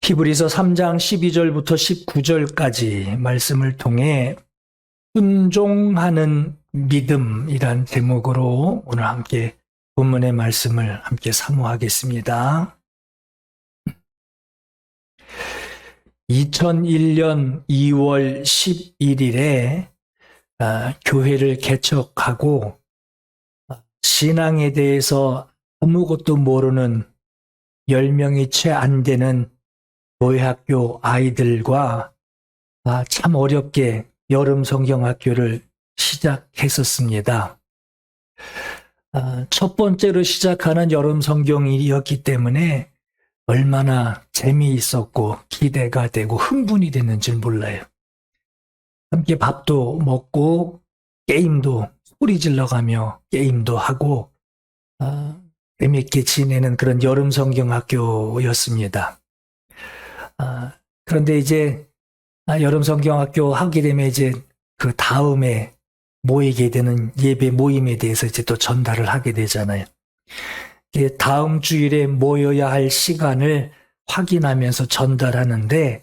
히브리서 3장 12절부터 19절까지 말씀을 통해 순종하는 믿음이란 제목으로 오늘 함께 본문의 말씀을 함께 사모하겠습니다. 2001년 2월 11일에 교회를 개척하고 신앙에 대해서 아무것도 모르는 10명이 채 안 되는 교회학교 아이들과 참 어렵게 여름 성경학교를 시작했었습니다. 첫 번째로 시작하는 여름 성경이었기 때문에 얼마나 재미있었고 기대가 되고 흥분이 됐는지 몰라요. 함께 밥도 먹고 게임도 소리 질러가며 게임도 하고 재미있게 지내는 그런 여름 성경학교였습니다. 그런데 이제 여름 성경학교 하게 되면 이제 그 다음에 모이게 되는 예배 모임에 대해서 이제 또 전달을 하게 되잖아요. 다음 주일에 모여야 할 시간을 확인하면서 전달하는데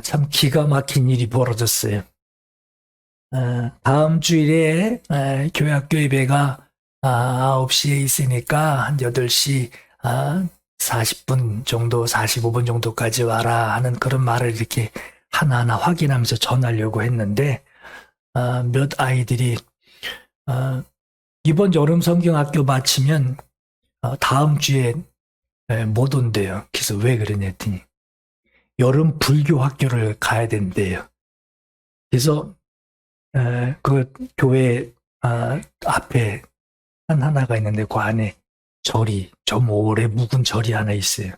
참 기가 막힌 일이 벌어졌어요. 다음 주일에 교회 학교 예배가 9시에 있으니까 한 8시 40분 정도, 45분 정도까지 와라 하는 그런 말을 이렇게 하나하나 확인하면서 전하려고 했는데 몇 아이들이 이번 여름 성경학교 마치면 다음 주에 못 온대요. 그래서 왜 그러냐 했더니 여름 불교 학교를 가야 된대요. 그래서 그 교회 앞에 산 하나가 있는데 그 안에 절이 좀 오래 묵은 절이 하나 있어요.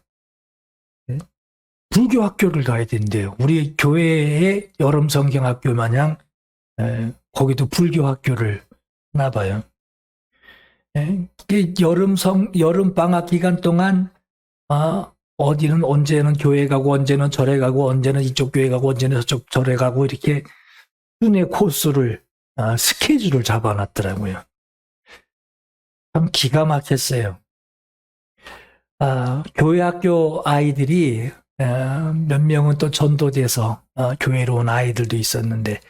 불교 학교를 가야 된대요. 우리 교회의 여름 성경학교 마냥 거기도 불교 학교를 하나 봐요. 여름 방학 기간 동안 어디는 언제는 교회 가고 언제는 절에 가고 언제는 이쪽 교회 가고 언제는 저쪽 절에 가고 이렇게 순회 코스를 스케줄을 잡아놨더라고요. 참 기가 막혔어요. 교회 학교 아이들이 몇 명은 또 전도돼서 교회로 온 아이들도 있었는데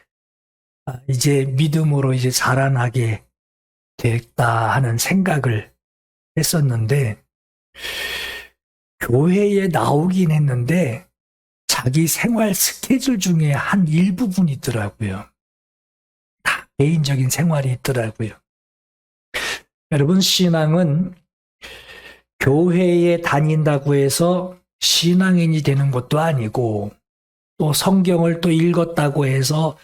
이제 믿음으로 이제 자라나게 됐다 하는 생각을 했었는데 교회에 나오긴 했는데 자기 생활 스케줄 중에 한 일부분이 있더라고요. 다 개인적인 생활이 있더라고요. 여러분, 신앙은 교회에 다닌다고 해서 신앙인이 되는 것도 아니고 또 성경을 또 읽었다고 해서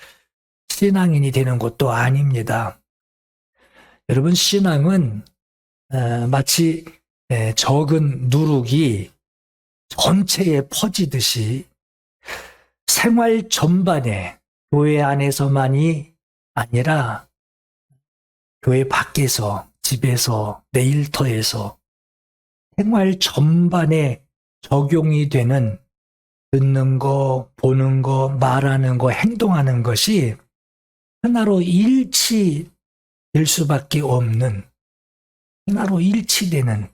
신앙인이 되는 것도 아닙니다. 여러분, 신앙은 마치 적은 누룩이 전체에 퍼지듯이 생활 전반에 교회 안에서만이 아니라 교회 밖에서, 집에서, 내 일터에서 생활 전반에 적용이 되는 듣는 거, 보는 거, 말하는 거, 행동하는 것이 하나로 일치될 수밖에 없는, 하나로 일치되는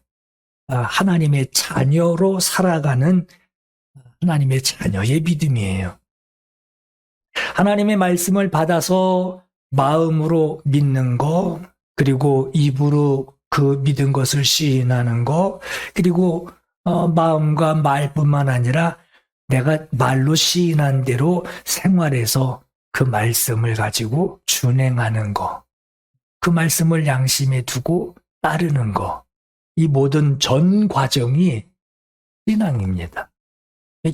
하나님의 자녀로 살아가는 하나님의 자녀의 믿음이에요. 하나님의 말씀을 받아서 마음으로 믿는 거, 그리고 입으로 그 믿은 것을 시인하는 거, 그리고 마음과 말뿐만 아니라 내가 말로 시인한 대로 생활에서 그 말씀을 가지고 준행하는 거, 그 말씀을 양심에 두고 따르는 거, 이 모든 전 과정이 신앙입니다.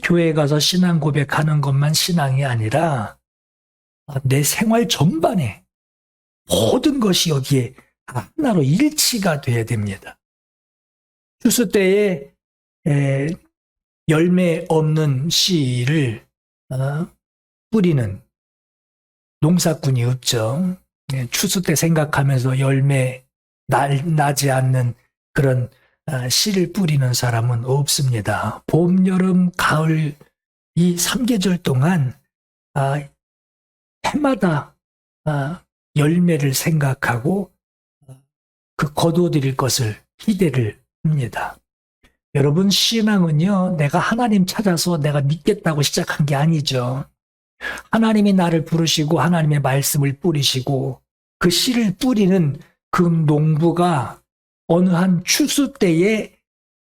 교회에 가서 신앙 고백하는 것만 신앙이 아니라 내 생활 전반에 모든 것이 여기에 하나로 일치가 돼야 됩니다. 추수 때에 열매 없는 씨를 뿌리는 농사꾼이 없죠. 추수 때 생각하면서 열매 나지 않는 그런 씨를 뿌리는 사람은 없습니다. 봄, 여름, 가을 이 3계절 동안 해마다 열매를 생각하고 그 거두어들일 것을 기대를 합니다. 여러분, 신앙은요, 내가 하나님 찾아서 내가 믿겠다고 시작한 게 아니죠. 하나님이 나를 부르시고 하나님의 말씀을 뿌리시고 그 씨를 뿌리는 그 농부가 어느 한 추수 때에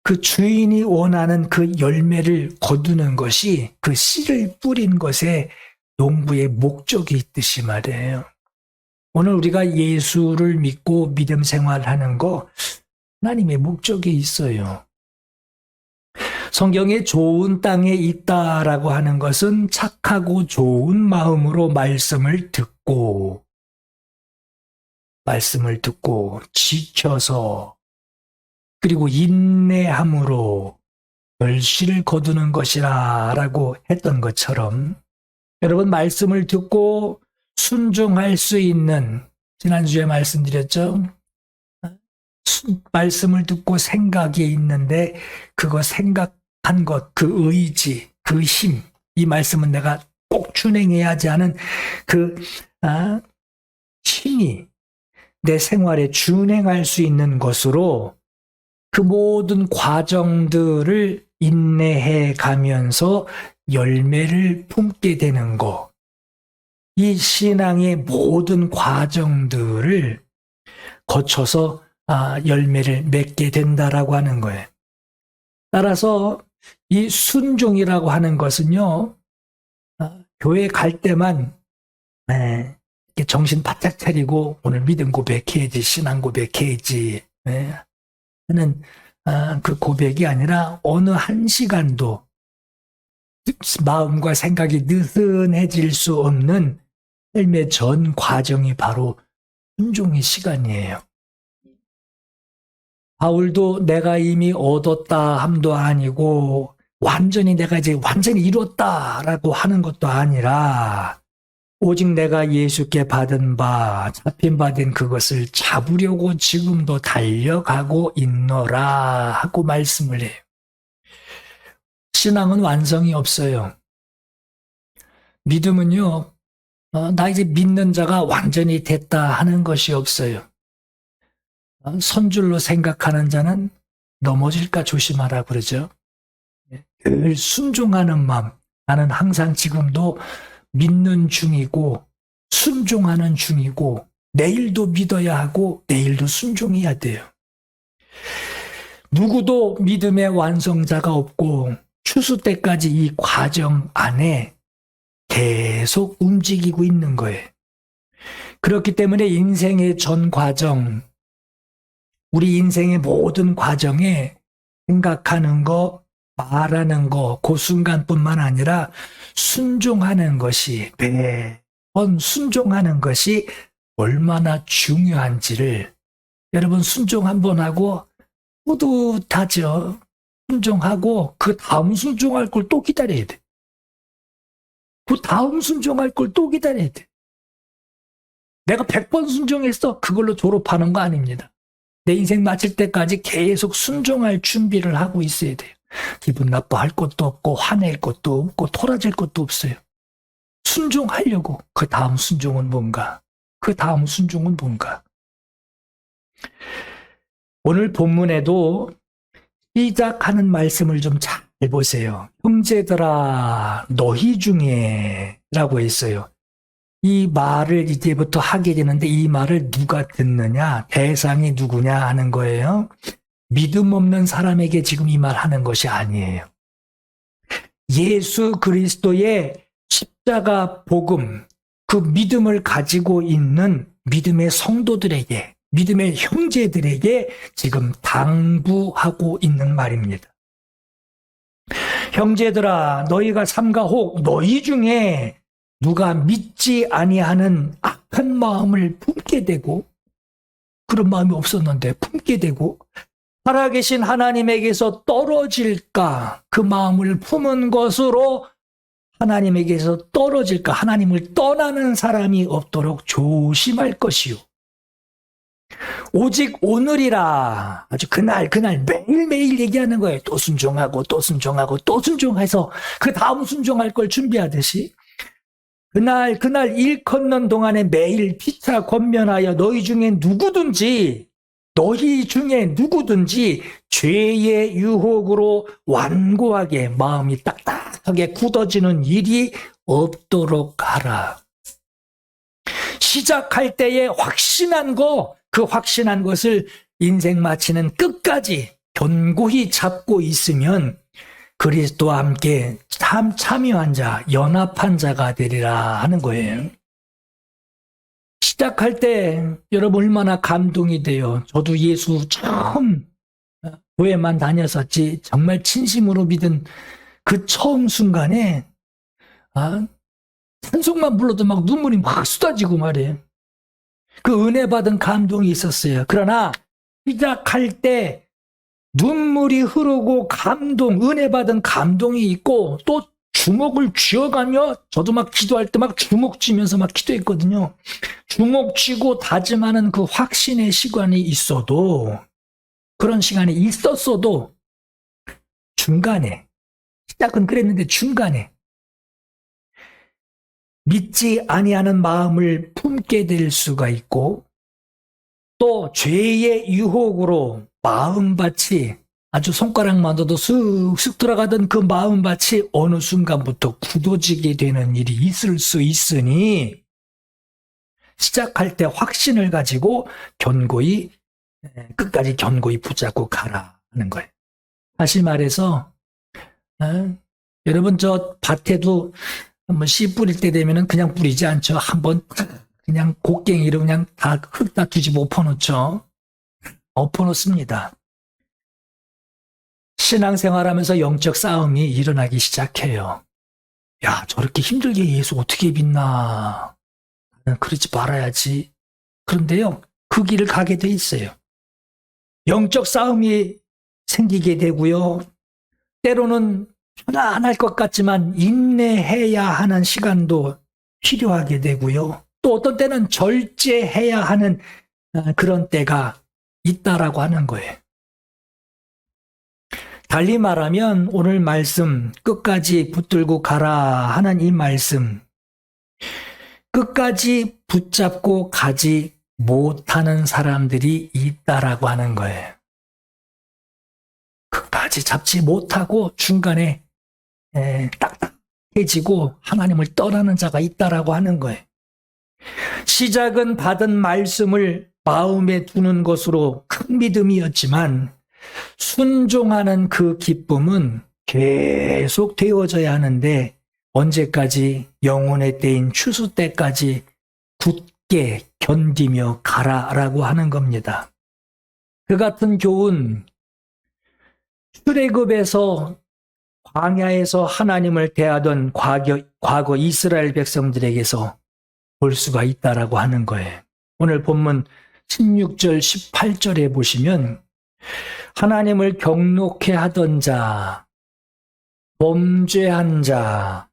그 주인이 원하는 그 열매를 거두는 것이 그 씨를 뿌린 것에 농부의 목적이 있듯이 말이에요. 오늘 우리가 예수를 믿고 믿음 생활하는 거 하나님의 목적이 있어요. 성경에 좋은 땅에 있다라고 하는 것은 착하고 좋은 마음으로 말씀을 듣고 지켜서 그리고 인내함으로 결실을 거두는 것이라고 했던 것처럼 여러분, 말씀을 듣고 순종할 수 있는, 지난주에 말씀드렸죠? 말씀을 듣고 생각이 있는데 그거 생각한 것, 그 의지, 그 힘, 이 말씀은 내가 꼭 준행해야지 하는 그 힘이 내 생활에 준행할 수 있는 것으로 그 모든 과정들을 인내해 가면서 열매를 품게 되는 것, 이 신앙의 모든 과정들을 거쳐서 열매를 맺게 된다라고 하는 거예요. 따라서 이 순종이라고 하는 것은요, 교회 갈 때만 정신 바짝 차리고 오늘 믿음 고백해야지, 신앙 고백해야지 하는 그 고백이 아니라 어느 한 시간도 마음과 생각이 느슨해질 수 없는 삶의 전 과정이 바로 순종의 시간이에요. 바울도 내가 이미 얻었다 함도 아니고 완전히 내가 이제 완전히 이뤘다라고 하는 것도 아니라 오직 내가 예수께 받은 바 잡힌 바 된 그것을 잡으려고 지금도 달려가고 있노라 하고 말씀을 해요. 신앙은 완성이 없어요. 믿음은요, 나 이제 믿는 자가 완전히 됐다 하는 것이 없어요. 선줄로 생각하는 자는 넘어질까 조심하라 그러죠. 늘 순종하는 마음, 나는 항상 지금도 믿는 중이고 순종하는 중이고 내일도 믿어야 하고 내일도 순종해야 돼요. 누구도 믿음의 완성자가 없고 추수 때까지 이 과정 안에 계속 움직이고 있는 거예요. 그렇기 때문에 인생의 전 과정, 우리 인생의 모든 과정에 생각하는 거, 말하는 거, 그 순간뿐만 아니라 순종하는 것이, 매번 순종하는 것이 얼마나 중요한지를 여러분 순종 한번 하고 뿌듯하죠. 순종하고 그 다음 순종할 걸 또 기다려야 돼. 그 다음 순종할 걸 또 기다려야 돼. 내가 100번 순종했어. 그걸로 졸업하는 거 아닙니다. 내 인생 마칠 때까지 계속 순종할 준비를 하고 있어야 돼요. 기분 나빠할 것도 없고 화낼 것도 없고 토라질 것도 없어요. 순종하려고. 그 다음 순종은 뭔가? 그 다음 순종은 뭔가? 오늘 본문에도 시작하는 말씀을 좀 잘 보세요. 형제들아 너희 중에 라고 했어요. 이 말을 이제부터 하게 되는데 이 말을 누가 듣느냐? 대상이 누구냐 하는 거예요. 믿음 없는 사람에게 지금 이 말 하는 것이 아니에요. 예수 그리스도의 십자가 복음, 그 믿음을 가지고 있는 믿음의 성도들에게, 믿음의 형제들에게 지금 당부하고 있는 말입니다. 형제들아 너희가 삼가혹 너희 중에 누가 믿지 아니하는 악한 마음을 품게 되고, 그런 마음이 없었는데 품게 되고 살아계신 하나님에게서 떨어질까, 그 마음을 품은 것으로 하나님에게서 떨어질까, 하나님을 떠나는 사람이 없도록 조심할 것이요. 오직 오늘이라, 아주 그날 매일매일 얘기하는 거예요. 또 순종하고 또 순종하고 또 순종해서 그 다음 순종할 걸 준비하듯이 그날 일컫는 동안에 매일 피차 권면하여 너희 중에 누구든지 너희 중에 누구든지 죄의 유혹으로 완고하게 마음이 딱딱하게 굳어지는 일이 없도록 하라. 시작할 때에 확신한 그 확신한 것을 인생 마치는 끝까지 견고히 잡고 있으면 그리스도와 함께 참여한 자, 연합한 자가 되리라 하는 거예요. 시작할 때 여러분 얼마나 감동이 돼요. 저도 예수 처음 교회만 다녔었지 정말 진심으로 믿은 그 처음 순간에 찬송만 불러도 막 눈물이 막 쏟아지고 말이에요. 그 은혜 받은 감동이 있었어요. 그러나 시작할 때 눈물이 흐르고 은혜 받은 감동이 있고 또 주먹을 쥐어가며 저도 막 기도할 때 막 주먹 쥐면서 막 기도했거든요. 주먹 쥐고 다짐하는 그 확신의 시간이 있어도 그런 시간이 있었어도 중간에 시작은 그랬는데 중간에 믿지 아니하는 마음을 품게 될 수가 있고 또 죄의 유혹으로 마음밭이 아주 손가락만으로도 쑥쑥 들어가던 그 마음밭이 어느 순간부터 굳어지게 되는 일이 있을 수 있으니 시작할 때 확신을 가지고 끝까지 견고히 붙잡고 가라 하는 거예요. 다시 말해서 여러분 저 밭에도 한번 씨 뿌릴 때 되면은 그냥 뿌리지 않죠. 한번 그냥 곡괭이로 그냥 다 흙 다 뒤집어 엎어놓죠. 엎어놓습니다. 신앙생활하면서 영적 싸움이 일어나기 시작해요. 야, 저렇게 힘들게 예수 어떻게 믿나. 그러지 말아야지. 그런데요, 그 길을 가게 돼 있어요. 영적 싸움이 생기게 되고요. 때로는 편안할 것 같지만 인내해야 하는 시간도 필요하게 되고요. 또 어떤 때는 절제해야 하는 그런 때가 있다라고 하는 거예요. 달리 말하면 오늘 말씀 끝까지 붙들고 가라 하는 이 말씀 끝까지 붙잡고 가지 못하는 사람들이 있다라고 하는 거예요. 끝까지 잡지 못하고 중간에 딱딱해지고 하나님을 떠나는 자가 있다라고 하는 거예요. 시작은 받은 말씀을 마음에 두는 것으로 큰 믿음이었지만 순종하는 그 기쁨은 계속 되어져야 하는데 언제까지 영혼의 때인 추수 때까지 굳게 견디며 가라라고 하는 겁니다. 그 같은 교훈 출애굽에서 광야에서 하나님을 대하던 과거 이스라엘 백성들에게서 볼 수가 있다라고 하는 거예요. 오늘 본문 16절 18절에 보시면 하나님을 경노케 하던 자, 범죄한 자,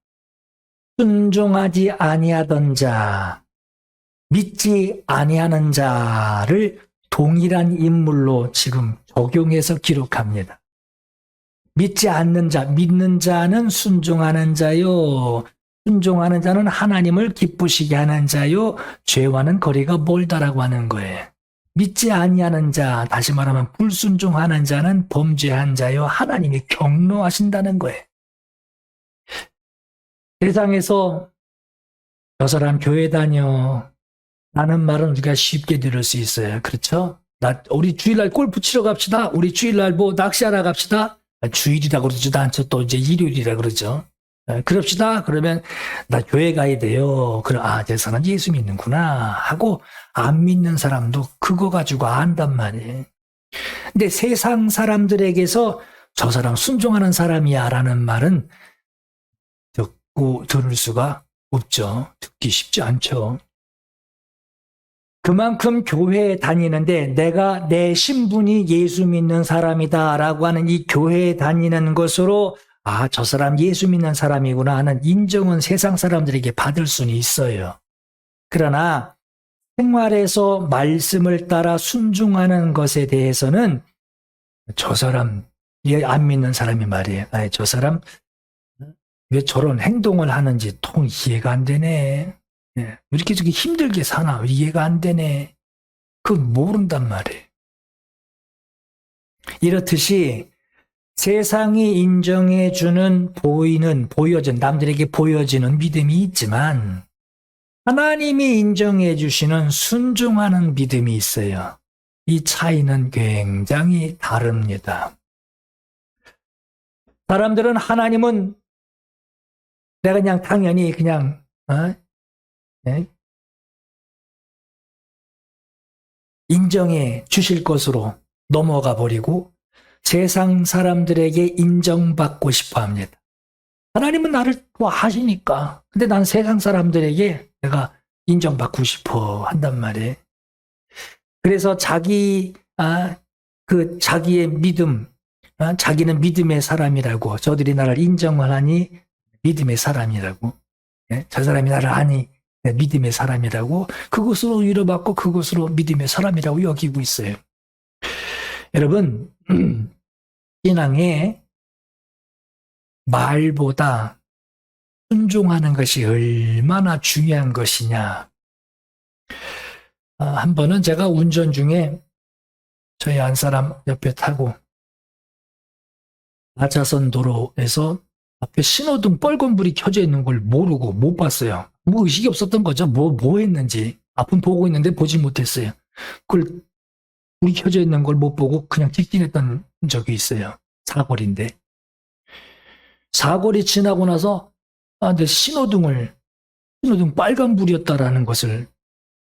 순종하지 아니하던 자, 믿지 아니하는 자를 동일한 인물로 지금 적용해서 기록합니다. 믿지 않는 자, 믿는 자는 순종하는 자요. 순종하는 자는 하나님을 기쁘시게 하는 자요. 죄와는 거리가 멀다라고 하는 거예요. 믿지 아니하는 자, 다시 말하면 불순종하는 자는 범죄한 자요. 하나님이 경노하신다는 거예요. 세상에서 저 사람 교회 다녀 라는 말은 우리가 쉽게 들을 수 있어요. 그렇죠? 우리 주일날 골프 치러 갑시다. 우리 주일날 뭐 낚시하러 갑시다. 주일이라 그러지도 않죠. 또 이제 일요일이라 그러죠. 그럽시다. 그러면 나 교회 가야 돼요. 그럼 저 사람 예수 믿는구나 하고 안 믿는 사람도 그거 가지고 안단 말이에요. 근데 세상 사람들에게서 저 사람 순종하는 사람이야 라는 말은 듣고 들을 수가 없죠. 듣기 쉽지 않죠. 그만큼 교회에 다니는데 내가 내 신분이 예수 믿는 사람이다 라고 하는 이 교회에 다니는 것으로 저 사람 예수 믿는 사람이구나 하는 인정은 세상 사람들에게 받을 수는 있어요. 그러나 생활에서 말씀을 따라 순종하는 것에 대해서는 저 사람 안 믿는 사람이 말이에요. 저 사람 왜 저런 행동을 하는지 통 이해가 안 되네. 왜 이렇게 저기 힘들게 사나 이해가 안 되네. 그건 모른단 말이에요. 이렇듯이 세상이 인정해주는 보여진 남들에게 보여지는 믿음이 있지만 하나님이 인정해주시는 순종하는 믿음이 있어요. 이 차이는 굉장히 다릅니다. 사람들은 하나님은 내가 그냥 당연히 그냥 인정해 주실 것으로 넘어가 버리고 세상 사람들에게 인정받고 싶어 합니다. 하나님은 나를 좋아하시니까. 근데 난 세상 사람들에게 내가 인정받고 싶어 한단 말이에요. 그래서 자기의 믿음, 자기는 믿음의 사람이라고, 저들이 나를 인정을 하니 믿음의 사람이라고, 저 사람이 나를 아니 믿음의 사람이라고, 그것으로 위로받고 그것으로 믿음의 사람이라고 여기고 있어요. 여러분, 신앙에 말보다 순종하는 것이 얼마나 중요한 것이냐. 한 번은 제가 운전 중에 저희 한 사람 옆에 타고 4차선 도로에서 앞에 신호등 빨간불이 켜져 있는 걸 모르고 못 봤어요. 뭐 의식이 없었던 거죠. 뭐 했는지. 앞은 보고 있는데 보지 못했어요. 그걸 불이 켜져 있는 걸 못 보고 그냥 직진했던 적이 있어요. 사거리인데. 사거리 지나고 나서 내 신호등 빨간불이었다라는 것을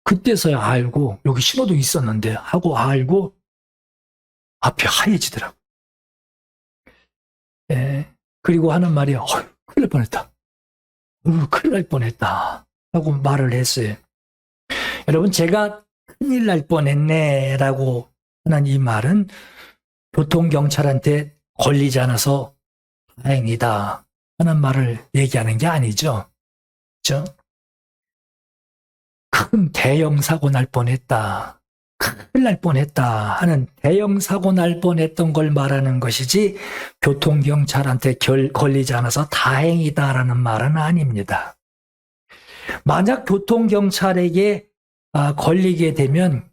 그때서야 알고, 여기 신호등 있었는데 하고 알고 앞이 하얘지더라고. 그리고 하는 말이 큰일 날 뻔했다. 큰일 날 뻔했다 하고 말을 했어요. 여러분, 제가 큰일 날 뻔했네 라고 하는 이 말은 교통경찰한테 걸리지 않아서 다행이다 하는 말을 얘기하는 게 아니죠. 그렇죠? 큰 대형 사고 날 뻔했다, 큰일 날 뻔했다 하는 대형 사고 날 뻔했던 걸 말하는 것이지 교통경찰한테 걸리지 않아서 다행이다라는 말은 아닙니다. 만약 교통경찰에게 걸리게 되면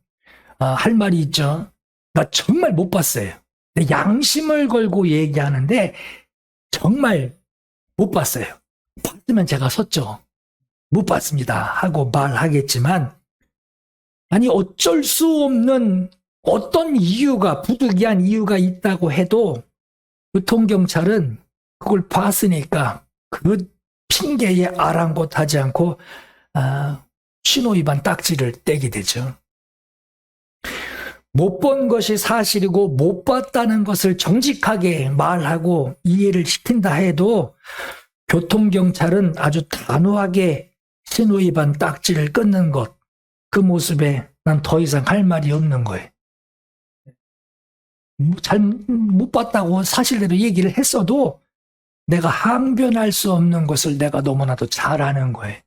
할 말이 있죠. 나 정말 못 봤어요. 내 양심을 걸고 얘기하는데 정말 못 봤어요. 봤으면 제가 섰죠. 못 봤습니다 하고 말하겠지만, 아니 어쩔 수 없는 어떤 이유가, 부득이한 이유가 있다고 해도 교통경찰은 그걸 봤으니까 그 핑계에 아랑곳하지 않고 신호위반 딱지를 떼게 되죠. 못 본 것이 사실이고 못 봤다는 것을 정직하게 말하고 이해를 시킨다 해도 교통경찰은 아주 단호하게 신호위반 딱지를 끊는 것, 그 모습에 난 더 이상 할 말이 없는 거예요. 잘 못 봤다고 사실대로 얘기를 했어도 내가 항변할 수 없는 것을 내가 너무나도 잘 아는 거예요.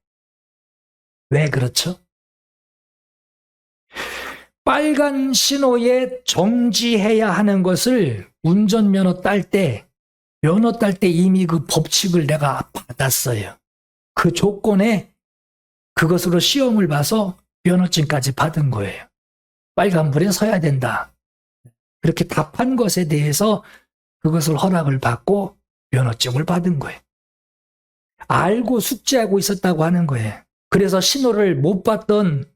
왜 그렇죠? 빨간 신호에 정지해야 하는 것을 운전면허 딸 때 이미 그 법칙을 내가 받았어요. 그 조건에 그것으로 시험을 봐서 면허증까지 받은 거예요. 빨간불에 서야 된다. 그렇게 답한 것에 대해서 그것을 허락을 받고 면허증을 받은 거예요. 알고 숙지하고 있었다고 하는 거예요. 그래서 신호를 못 봤던,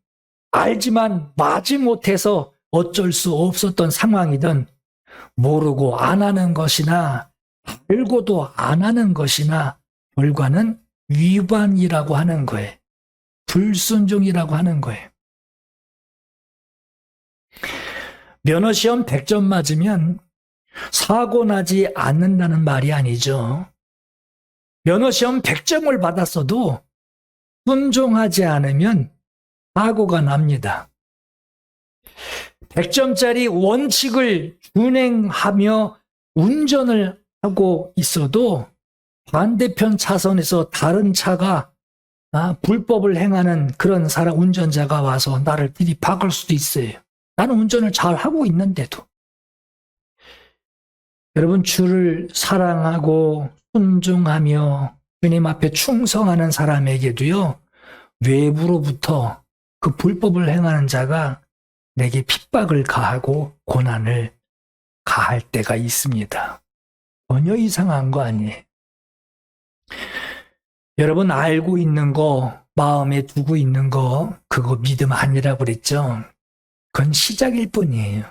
알지만 마지 못해서 어쩔 수 없었던 상황이든, 모르고 안 하는 것이나 알고도 안 하는 것이나 결과는 위반이라고 하는 거예요. 불순종이라고 하는 거예요. 면허시험 100점 맞으면 사고 나지 않는다는 말이 아니죠. 면허시험 100점을 받았어도 순종하지 않으면 사고가 납니다. 100점짜리 원칙을 준행하며 운전을 하고 있어도 반대편 차선에서 다른 차가 불법을 행하는 그런 운전자가 와서 나를 들이박을 수도 있어요. 나는 운전을 잘 하고 있는데도. 여러분, 주를 사랑하고 순종하며 주님 앞에 충성하는 사람에게도요, 외부로부터 그 불법을 행하는 자가 내게 핍박을 가하고 고난을 다할 때가 있습니다. 전혀 이상한 거 아니에요. 여러분 알고 있는 거, 마음에 두고 있는 거, 그거 믿음 아니라고 그랬죠? 그건 시작일 뿐이에요.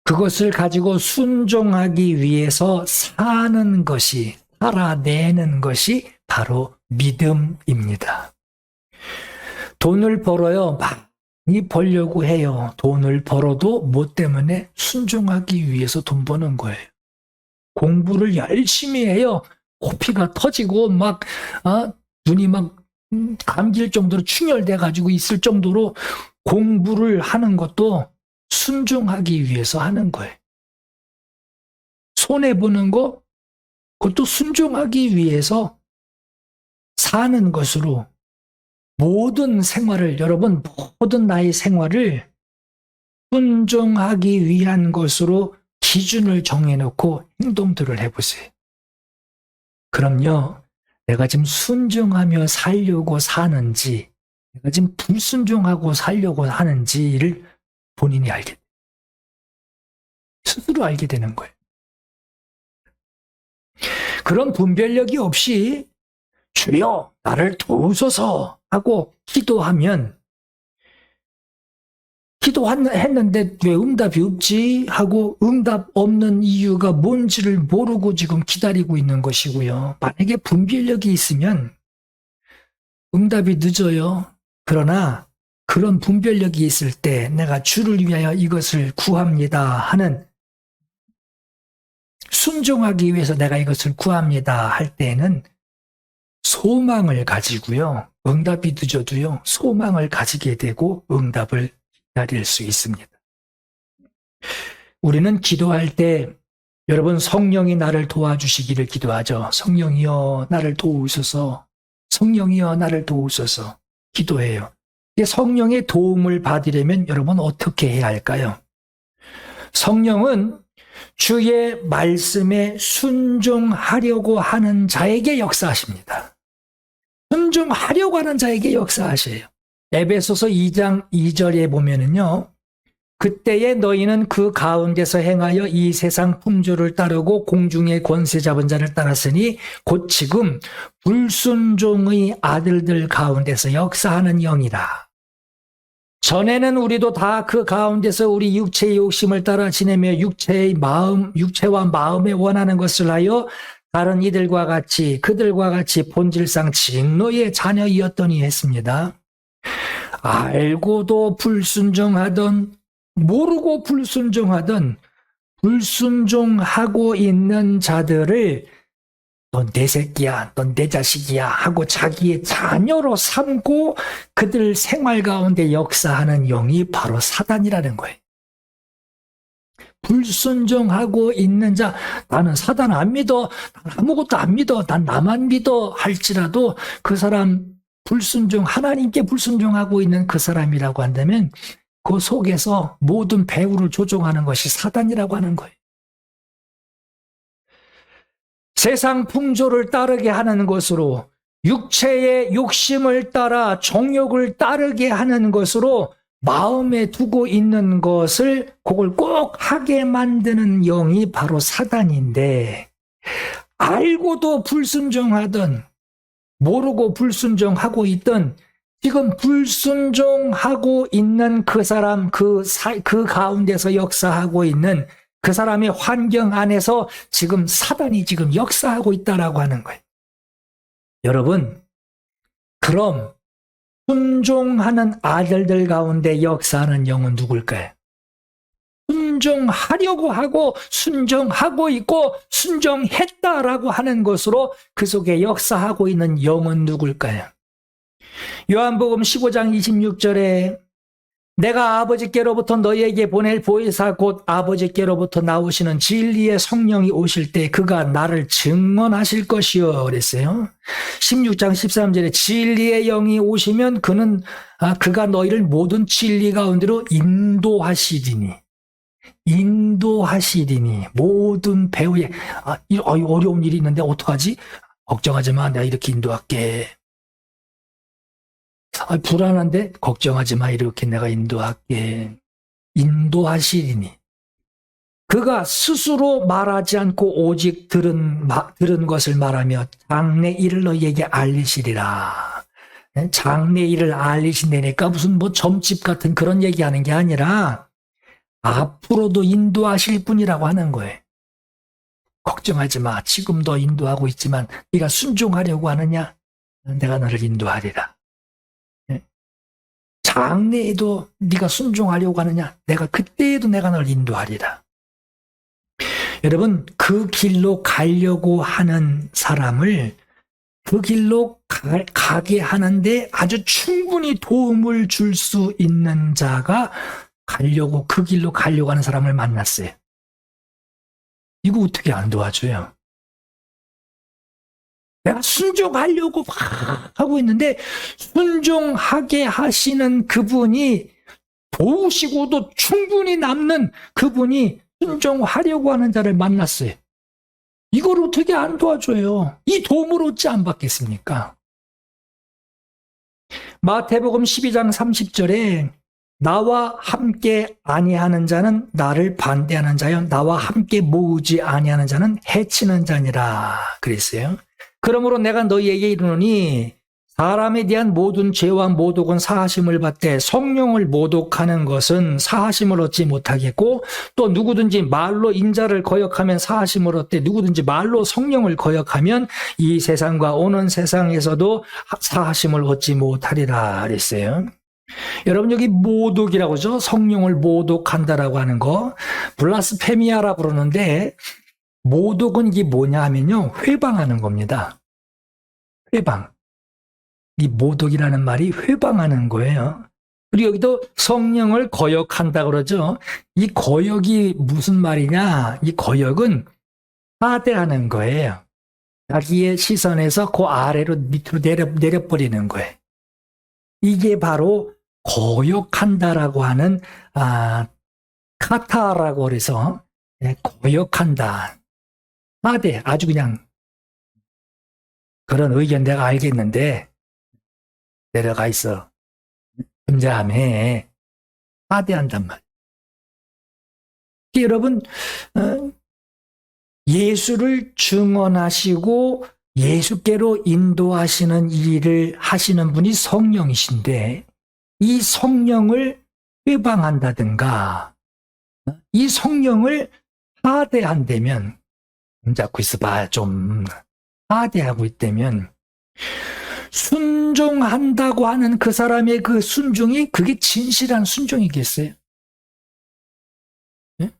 그것을 가지고 순종하기 위해서 사는 것이, 살아내는 것이 바로 믿음입니다. 돈을 벌어요. 많이 벌려고 해요. 돈을 벌어도 뭐 때문에? 순종하기 위해서 돈 버는 거예요. 공부를 열심히 해요. 코피가 터지고 눈이 막 감길 정도로 충혈돼 가지고 있을 정도로 공부를 하는 것도 순종하기 위해서 하는 거예요. 손해보는 거, 그것도 순종하기 위해서 사는 것으로 모든 생활을, 여러분, 모든 나의 생활을 순종하기 위한 것으로 기준을 정해놓고 행동들을 해보세요. 그럼요, 내가 지금 순종하며 살려고 사는지, 내가 지금 불순종하고 살려고 하는지를 본인이 알게 돼요. 스스로 알게 되는 거예요. 그런 분별력이 없이 주여 나를 도우소서 하고 기도했는데 왜 응답이 없지? 하고 응답 없는 이유가 뭔지를 모르고 지금 기다리고 있는 것이고요. 만약에 분별력이 있으면 응답이 늦어요. 그러나 그런 분별력이 있을 때 내가 주를 위하여 이것을 구합니다 하는, 순종하기 위해서 내가 이것을 구합니다 할 때에는 소망을 가지고요. 응답이 늦어도요. 소망을 가지게 되고 응답을 기다릴 수 있습니다. 우리는 기도할 때 여러분 성령이 나를 도와주시기를 기도하죠. 성령이여 나를 도우소서. 성령이여 나를 도우소서. 기도해요. 성령의 도움을 받으려면 여러분 어떻게 해야 할까요? 성령은 주의 말씀에 순종하려고 하는 자에게 역사하십니다. 순종하려고 하는 자에게 역사하셔요. 에베소서 2장 2절에 보면은요. 그때에 너희는 그 가운데서 행하여 이 세상 풍조를 따르고 공중의 권세 잡은 자를 따랐으니 곧 지금 불순종의 아들들 가운데서 역사하는 영이라. 전에는 우리도 다 그 가운데서 우리 육체의 욕심을 따라 지내며 육체와 마음에 원하는 것을 하여 다른 이들과 같이 그들과 같이 본질상 진노의 자녀이었더니 했습니다. 알고도 불순종하던, 모르고 불순종하던, 불순종하고 있는 자들을 넌 내 새끼야, 넌 내 자식이야 하고 자기의 자녀로 삼고 그들 생활 가운데 역사하는 영이 바로 사단이라는 거예요. 불순종하고 있는 자, 나는 사단 안 믿어, 난 아무것도 안 믿어, 난 나만 믿어 할지라도 그 사람 하나님께 불순종하고 있는 그 사람이라고 한다면 그 속에서 모든 배후를 조종하는 것이 사단이라고 하는 거예요. 세상 풍조를 따르게 하는 것으로, 육체의 욕심을 따라 정욕을 따르게 하는 것으로 마음에 두고 있는 것을 그걸 꼭 하게 만드는 영이 바로 사단인데, 알고도 불순종하던, 모르고 불순종하고 있던, 지금 불순종하고 있는 그 사람, 그 가운데서 역사하고 있는 그 사람의 환경 안에서 지금 사단이 지금 역사하고 있다라고 하는 거예요. 여러분, 그럼 순종하는 아들들 가운데 역사하는 영은 누굴까요? 순종하려고 하고 순종하고 있고 순종했다라고 하는 것으로 그 속에 역사하고 있는 영은 누굴까요? 요한복음 15장 26절에 내가 아버지께로부터 너희에게 보낼 보혜사 곧 아버지께로부터 나오시는 진리의 성령이 오실 때 그가 나를 증언하실 것이요 그랬어요. 16장 13절에 진리의 영이 오시면 그가 너희를 모든 진리 가운데로 인도하시리니 모든 배후에 어려운 일이 있는데 어떡하지? 걱정하지 마, 내가 이렇게 인도할게. 불안한데 걱정하지 마, 이렇게 내가 인도할게. 인도하시리니 그가 스스로 말하지 않고 오직 들은 것을 말하며 장래 일을 너희에게 알리시리라. 장래 일을 알리신다니까 무슨 뭐 점집 같은 그런 얘기하는 게 아니라 앞으로도 인도하실 분이라고 하는 거예요. 걱정하지 마. 지금도 인도하고 있지만 네가 순종하려고 하느냐? 내가 너를 인도하리라. 장래에도 네가 순종하려고 하느냐? 내가 그때에도 내가 너를 인도하리라. 여러분, 그 길로 가려고 하는 사람을 그 길로 가게 하는데 아주 충분히 도움을 줄 수 있는 자가 그 길로 가려고 하는 사람을 만났어요. 이거 어떻게 안 도와줘요? 내가 순종하려고 막 하고 있는데 순종하게 하시는 그분이 도우시고도 충분히 남는 그분이 순종하려고 하는 자를 만났어요. 이걸 어떻게 안 도와줘요? 이 도움을 어찌 안 받겠습니까? 마태복음 12장 30절에 나와 함께 아니하는 자는 나를 반대하는 자요 나와 함께 모으지 아니하는 자는 해치는 자니라 그랬어요. 그러므로 내가 너희에게 이르노니 사람에 대한 모든 죄와 모독은 사하심을 받되 성령을 모독하는 것은 사하심을 얻지 못하겠고 또 누구든지 말로 인자를 거역하면 사하심을 얻되 누구든지 말로 성령을 거역하면 이 세상과 오는 세상에서도 사하심을 얻지 못하리라 그랬어요. 여러분 여기 모독이라고 하죠. 성령을 모독한다라고 하는 거 블라스페미아라 부르는데 모독은 이게 뭐냐 하면요. 회방하는 겁니다. 회방. 이 모독이라는 말이 회방하는 거예요. 그리고 여기도 성령을 거역한다 그러죠. 이 거역이 무슨 말이냐? 이 거역은 하대하는 거예요. 자기의 시선에서 그 아래로 밑으로 내려버리는 거예요. 이게 바로 거역한다라고 하는 카타라고 그래서 거역한다. 하대 아주 그냥 그런 의견 내가 알겠는데 내려가 있어. 금자함에 하대한단 말이에요. 여러분 예수를 증언하시고 예수께로 인도하시는 일을 하시는 분이 성령이신데 이 성령을 회방한다든가 이 성령을 하대한다면 잡고 있어봐 좀 하대하고 있다면 순종한다고 하는 그 사람의 그 순종이 그게 진실한 순종이겠어요? 네?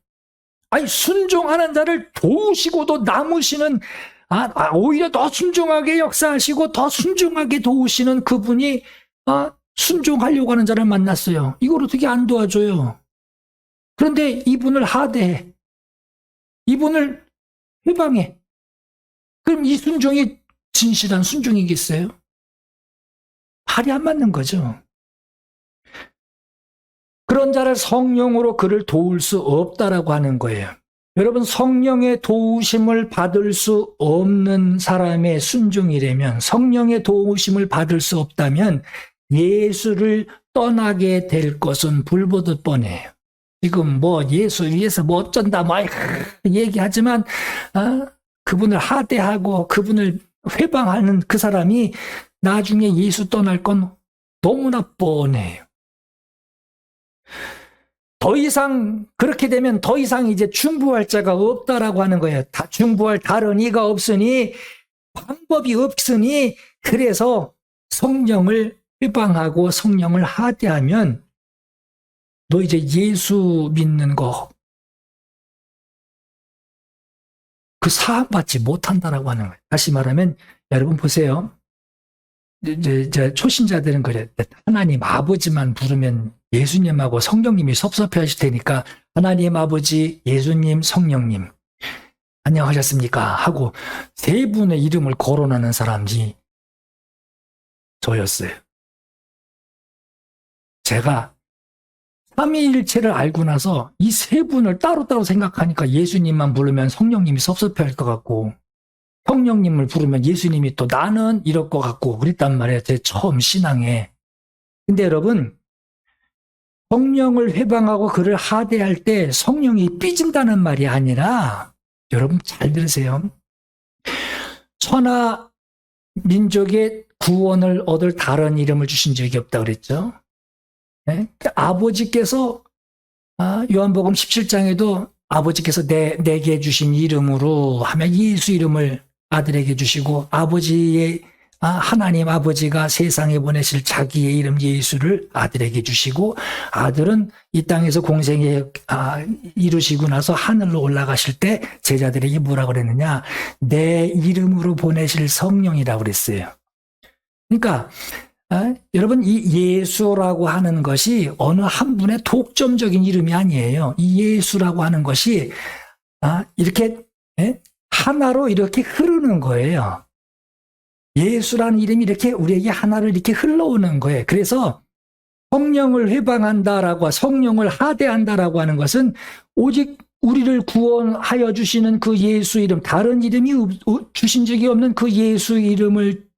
아니 순종하는 자를 도우시고도 남으시는 오히려 더 순종하게 역사하시고 더 순종하게 도우시는 그분이 순종하려고 하는 자를 만났어요. 이걸 어떻게 안 도와줘요? 그런데 이분을 하대해. 이분을 회방해. 그럼 이 순종이 진실한 순종이겠어요? 발이 안 맞는 거죠. 그런 자를 성령으로 그를 도울 수 없다라고 하는 거예요. 여러분 성령의 도우심을 받을 수 없는 사람의 순종이라면 성령의 도우심을 받을 수 없다면 예수를 떠나게 될 것은 불보듯 뻔해요. 지금 뭐 예수 위해서 뭐 어쩐다 막 얘기하지만 그분을 하대하고 그분을 회방하는 그 사람이 나중에 예수 떠날 건 너무나 뻔해요. 더 이상 그렇게 되면 더 이상 이제 중보할 자가 없다라고 하는 거예요. 중보할 다른 이가 없으니 방법이 없으니 그래서 성령을 회방하고 성령을 하대하면 너 이제 예수 믿는 거 그 사함 받지 못한다라고 하는 거예요. 다시 말하면 여러분 보세요. 이제 초신자들은 그래. 하나님 아버지만 부르면 예수님하고 성령님이 섭섭해 하실 테니까 하나님 아버지, 예수님, 성령님 안녕하셨습니까? 하고 세 분의 이름을 거론하는 사람이 저였어요. 제가 삼위일체를 알고 나서 이 세 분을 따로따로 생각하니까 예수님만 부르면 성령님이 섭섭해할 것 같고 성령님을 부르면 예수님이 또 나는 이럴 것 같고 그랬단 말이에요. 제 처음 신앙에. 근데 여러분 성령을 회방하고 그를 하대할 때 성령이 삐진다는 말이 아니라, 여러분 잘 들으세요. 천하 민족의 구원을 얻을 다른 이름을 주신 적이 없다고 그랬죠. 네? 아버지께서 요한복음 17장에도 아버지께서 내게 주신 이름으로 하면 예수 이름을 아들에게 주시고, 아버지의 하나님 아버지가 세상에 보내실 자기의 이름 예수를 아들에게 주시고, 아들은 이 땅에서 공생에 이루시고 나서 하늘로 올라가실 때 제자들에게 뭐라고 그랬느냐? 내 이름으로 보내실 성령이라고 그랬어요. 그러니까 여러분, 이 예수라고 하는 것이 어느 한 분의 독점적인 이름이 아니에요. 이 예수라고 하는 것이 이렇게 하나로 이렇게 흐르는 거예요. 예수라는 이름이 이렇게 우리에게 하나를 이렇게 흘러오는 거예요. 그래서 성령을 회방한다라고, 성령을 하대한다라고 하는 것은 오직 우리를 구원하여 주시는 그 예수 이름, 다른 이름이 주신 적이 없는 그 예수 이름을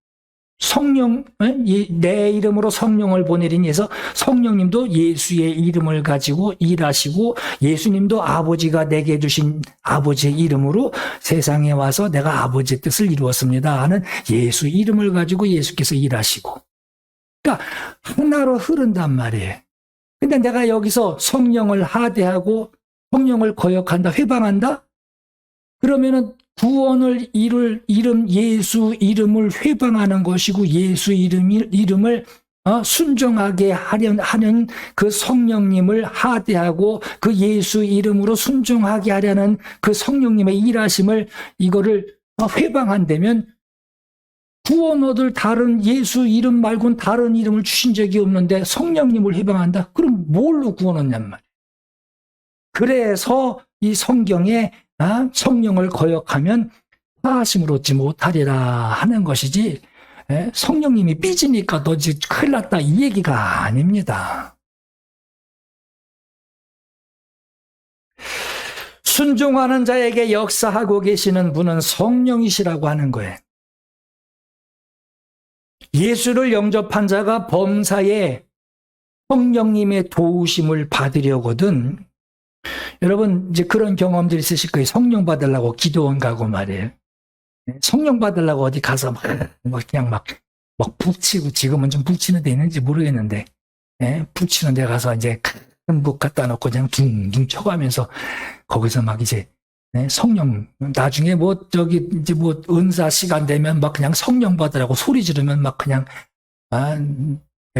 내 이름으로 성령을 보내리니 해서 성령님도 예수의 이름을 가지고 일하시고, 예수님도 아버지가 내게 주신 아버지의 이름으로 세상에 와서 내가 아버지의 뜻을 이루었습니다 하는 예수 이름을 가지고 예수께서 일하시고, 그러니까 하나로 흐른단 말이에요. 근데 내가 여기서 성령을 하대하고 성령을 거역한다, 회방한다? 그러면은 구원을 이룰 이름 예수 이름을 회방하는 것이고, 예수 이름을 순종하게 하는 그 성령님을 하대하고 그 예수 이름으로 순종하게 하려는 그 성령님의 일하심을, 이거를 회방한다면, 구원 얻을 다른 예수 이름 말고는 다른 이름을 주신 적이 없는데 성령님을 회방한다? 그럼 뭘로 구원 얻냔 말이에요. 그래서 이 성경에 성령을 거역하면 화하심을 얻지 못하리라 하는 것이지, 성령님이 삐지니까 너 지금 큰일 났다 이 얘기가 아닙니다. 순종하는 자에게 역사하고 계시는 분은 성령이시라고 하는 거예요. 예수를 영접한 자가 범사에 성령님의 도우심을 받으려거든, 여러분 이제 그런 경험들이 있으실 거예요. 성령 받으려고 기도원 가고 말이에요. 성령 받으려고 어디 가서 그냥 막 북치고, 지금은 좀 북치는 데 있는지 모르겠는데, 북치는 데 가서 이제 큰 북 갖다 놓고 그냥 둥둥 쳐가면서 거기서 막 이제 성령, 나중에 이제 은사 시간 되면 막 그냥 성령 받으라고 소리 지르면 막 그냥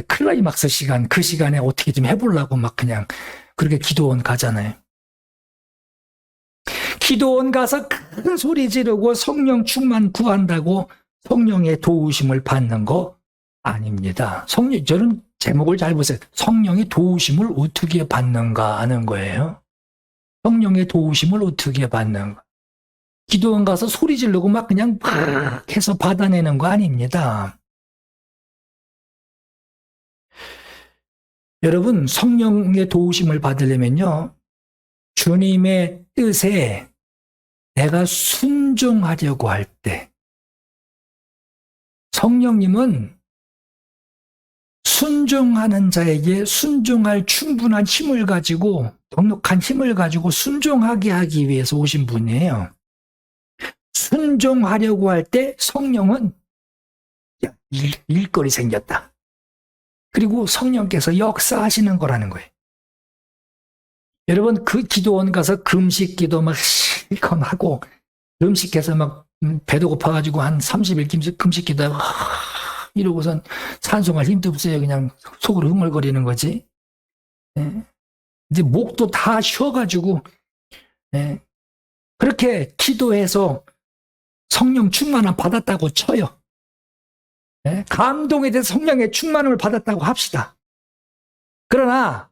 클라이막스 시간, 그 시간에 어떻게 좀 해보려고 막 그냥 그렇게 기도원 가잖아요. 기도원 가서 큰 소리 지르고 성령 충만 구한다고 성령의 도우심을 받는 거 아닙니다. 저는 제목을 잘 보세요. 성령의 도우심을 어떻게 받는가 하는 거예요. 성령의 도우심을 어떻게 받는가. 기도원 가서 소리 지르고 막 그냥 막 해서 받아내는 거 아닙니다. 여러분, 성령의 도우심을 받으려면요, 주님의 뜻에 내가 순종하려고 할 때, 성령님은 순종하는 자에게 순종할 충분한 힘을 가지고, 넉넉한 힘을 가지고 순종하게 하기 위해서 오신 분이에요. 순종하려고 할 때 성령은 일거리 생겼다. 그리고 성령께서 역사하시는 거라는 거예요. 여러분, 그 기도원 가서 금식 기도 막 실컷 하고, 금식해서 막 배도 고파가지고 한 30일 금식 기도 이러고선 찬송할 힘도 없어요. 그냥 속으로 흥얼거리는 거지. 이제 목도 다 쉬어가지고, 그렇게 기도해서 성령 충만함 받았다고 쳐요. 감동에 대해서 성령의 충만함을 받았다고 합시다. 그러나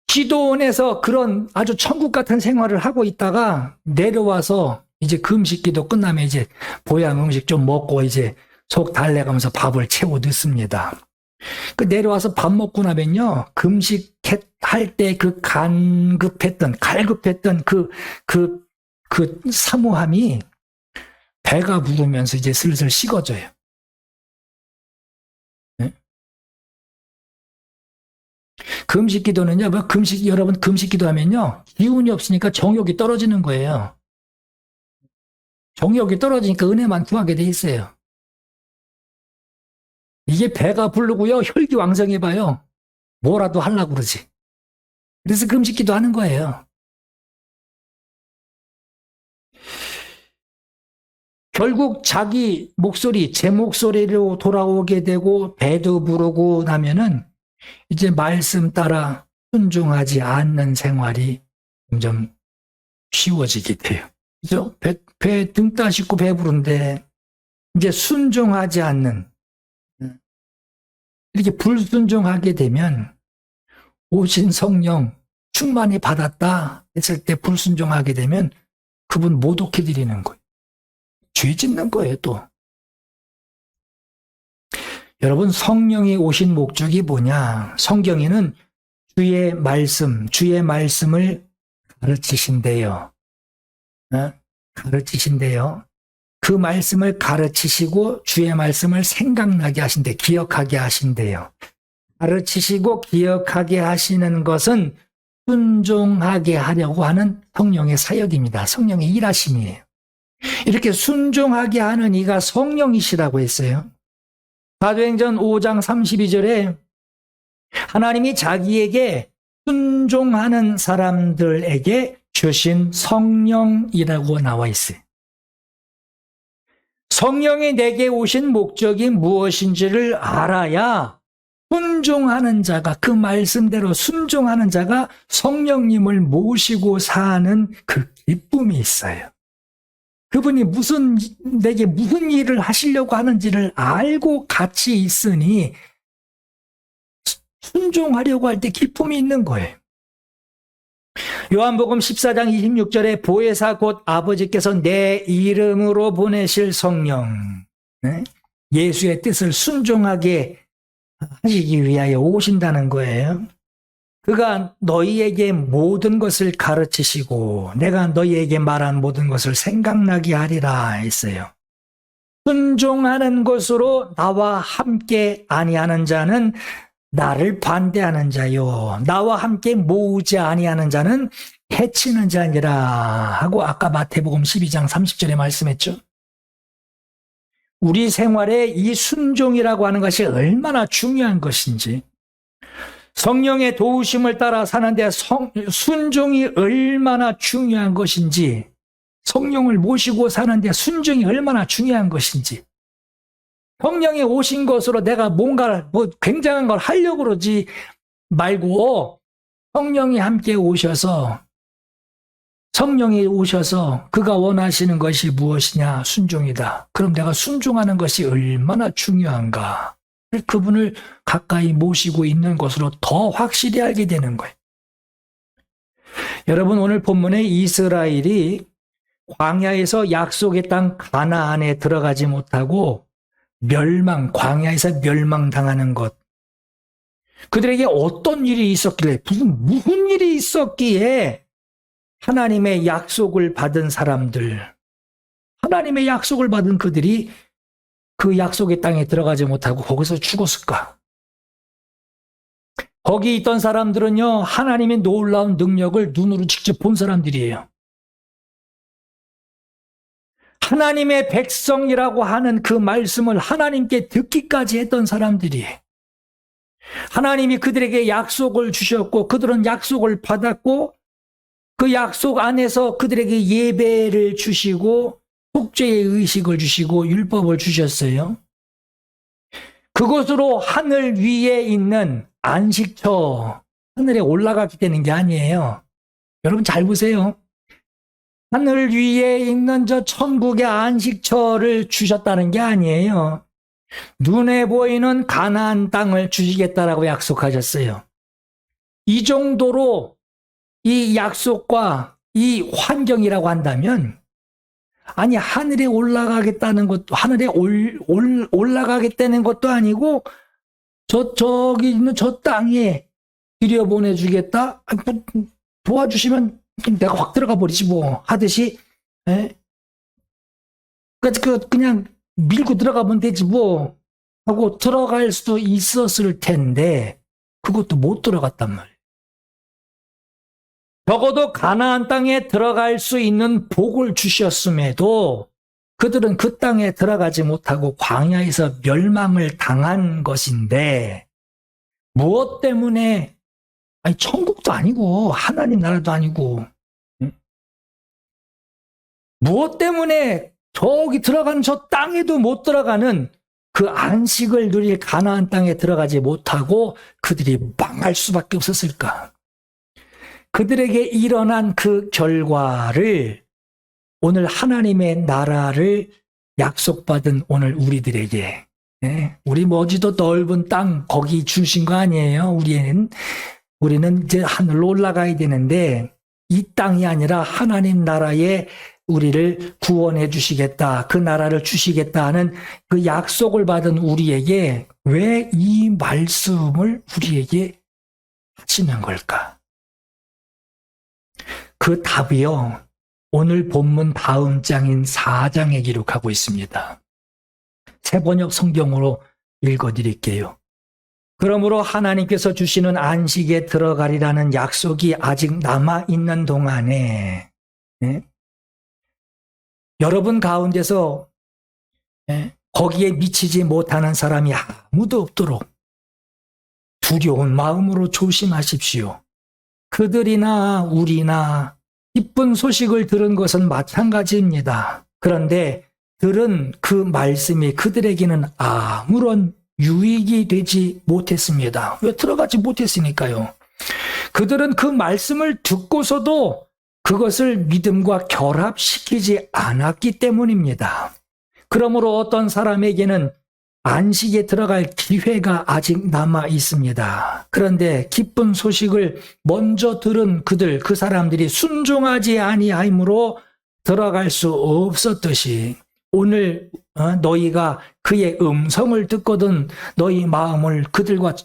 기도원에서 그런 아주 천국 같은 생활을 하고 있다가 내려와서 이제 금식기도 끝나면 이제 보양 음식 좀 먹고 이제 속 달래가면서 밥을 채워 넣습니다. 그 내려와서 밥 먹고 나면요, 금식할 때 그 갈급했던 그 사모함이 배가 부르면서 이제 슬슬 식어져요. 금식 기도는요, 여러분 금식 기도하면요, 기운이 없으니까 정욕이 떨어지는 거예요. 정욕이 떨어지니까 은혜만 구하게 돼 있어요. 이게 배가 부르고요, 혈기왕성해봐요. 뭐라도 하려고 그러지. 그래서 금식 기도하는 거예요. 결국 자기 목소리, 제 목소리로 돌아오게 되고 배도 부르고 나면은 이제 말씀 따라 순종하지 않는 생활이 점점 쉬워지게 돼요. 그죠? 배 등 따시고 배부른데 이제 순종하지 않는, 이렇게 불순종하게 되면 오신 성령 충만히 받았다 했을 때 불순종하게 되면 그분 모독해 드리는 거예요. 죄 짓는 거예요, 또. 여러분, 성령이 오신 목적이 뭐냐? 성경에는 주의 말씀을 가르치신대요. 가르치신대요. 그 말씀을 가르치시고 주의 말씀을 생각나게 하신대, 기억하게 하신대요. 가르치시고 기억하게 하시는 것은 순종하게 하려고 하는 성령의 사역입니다. 성령의 일하심이에요. 이렇게 순종하게 하는 이가 성령이시라고 했어요. 사도행전 5장 32절에 하나님이 자기에게 순종하는 사람들에게 주신 성령이라고 나와 있어요. 성령이 내게 오신 목적이 무엇인지를 알아야 순종하는 자가, 그 말씀대로 순종하는 자가 성령님을 모시고 사는 그 기쁨이 있어요. 그분이 내게 무슨 일을 하시려고 하는지를 알고 같이 있으니 순종하려고 할 때 기쁨이 있는 거예요. 요한복음 14장 26절에 보혜사 곧 아버지께서 내 이름으로 보내실 성령, 예수의 뜻을 순종하게 하시기 위하여 오신다는 거예요. 그가 너희에게 모든 것을 가르치시고 내가 너희에게 말한 모든 것을 생각나게 하리라 했어요. 순종하는 것으로 나와 함께 아니하는 자는 나를 반대하는 자요, 나와 함께 모으지 아니하는 자는 해치는 자니라 하고 아까 마태복음 12장 30절에 말씀했죠. 우리 생활에 이 순종이라고 하는 것이 얼마나 중요한 것인지, 성령의 도우심을 따라 사는데 순종이 얼마나 중요한 것인지, 성령을 모시고 사는데 순종이 얼마나 중요한 것인지, 성령이 오신 것으로 내가 뭔가 굉장한 걸 하려고 그러지 말고 성령이 함께 오셔서 그가 원하시는 것이 무엇이냐? 순종이다. 그럼 내가 순종하는 것이 얼마나 중요한가? 그분을 가까이 모시고 있는 것으로 더 확실히 알게 되는 거예요. 여러분, 오늘 본문에 이스라엘이 광야에서 약속의 땅 가나안에 들어가지 못하고 광야에서 멸망당하는 것. 그들에게 어떤 일이 있었길래, 무슨 일이 있었기에 하나님의 약속을 받은 사람들, 하나님의 약속을 받은 그들이 그 약속의 땅에 들어가지 못하고 거기서 죽었을까? 거기 있던 사람들은요, 하나님의 놀라운 능력을 눈으로 직접 본 사람들이에요. 하나님의 백성이라고 하는 그 말씀을 하나님께 듣기까지 했던 사람들이에요. 하나님이 그들에게 약속을 주셨고 그들은 약속을 받았고 그 약속 안에서 그들에게 예배를 주시고 속죄의 의식을 주시고 율법을 주셨어요. 그것으로 하늘 위에 있는 안식처, 하늘에 올라가게 되는 게 아니에요. 여러분 잘 보세요. 하늘 위에 있는 저 천국의 안식처를 주셨다는 게 아니에요. 눈에 보이는 가나안 땅을 주시겠다라고 약속하셨어요. 이 정도로 이 약속과 이 환경이라고 한다면, 아니 하늘에 올라가겠다는 것도, 하늘에 올라가겠다는 것도 아니고 저기 있는 저 땅에 들여보내주겠다, 도와주시면 내가 확 들어가 버리지 뭐 하듯이, 그냥 밀고 들어가면 되지 뭐 하고 들어갈 수도 있었을 텐데, 그것도 못 들어갔단 말이에요. 적어도 가나안 땅에 들어갈 수 있는 복을 주셨음에도 그들은 그 땅에 들어가지 못하고 광야에서 멸망을 당한 것인데, 무엇 때문에? 아니, 천국도 아니고 하나님 나라도 아니고, 무엇 때문에 저기 들어간 저 땅에도 못 들어가는 그 안식을 누릴 가나안 땅에 들어가지 못하고 그들이 망할 수밖에 없었을까? 그들에게 일어난 그 결과를 오늘 하나님의 나라를 약속받은 오늘 우리들에게, 우리 머지도 넓은 땅 거기 주신 거 아니에요? 우리는 이제 하늘로 올라가야 되는데 이 땅이 아니라 하나님 나라에 우리를 구원해 주시겠다, 그 나라를 주시겠다 하는 그 약속을 받은 우리에게 왜 이 말씀을 우리에게 하시는 걸까? 그 답이요, 오늘 본문 다음 장인 4장에 기록하고 있습니다. 새번역 성경으로 읽어드릴게요. 그러므로 하나님께서 주시는 안식에 들어가리라는 약속이 아직 남아있는 동안에, 여러분 가운데서 거기에 미치지 못하는 사람이 아무도 없도록 두려운 마음으로 조심하십시오. 그들이나 우리나 기쁜 소식을 들은 것은 마찬가지입니다. 그런데 들은 그 말씀이 그들에게는 아무런 유익이 되지 못했습니다. 왜? 들어가지 못했으니까요. 그들은 그 말씀을 듣고서도 그것을 믿음과 결합시키지 않았기 때문입니다. 그러므로 어떤 사람에게는 안식에 들어갈 기회가 아직 남아 있습니다. 그런데 기쁜 소식을 먼저 들은 그 사람들이 순종하지 아니하므로 들어갈 수 없었듯이 오늘 너희가 그의 음성을 듣거든 너희 마음을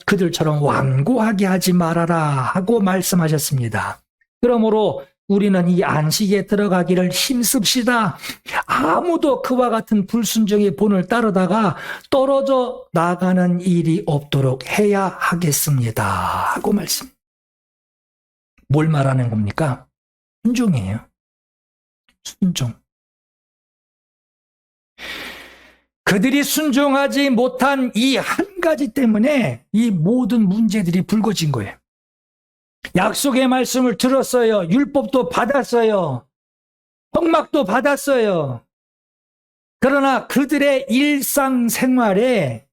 그들처럼 완고하게 하지 말아라 하고 말씀하셨습니다. 그러므로 우리는 이 안식에 들어가기를 힘씁시다. 아무도 그와 같은 불순종의 본을 따르다가 떨어져 나가는 일이 없도록 해야 하겠습니다 하고 말씀. 뭘 말하는 겁니까? 순종이에요. 순종. 그들이 순종하지 못한 이 한 가지 때문에 이 모든 문제들이 불거진 거예요. 약속의 말씀을 들었어요. 율법도 받았어요. 성막도 받았어요. 그러나 그들의 일상생활에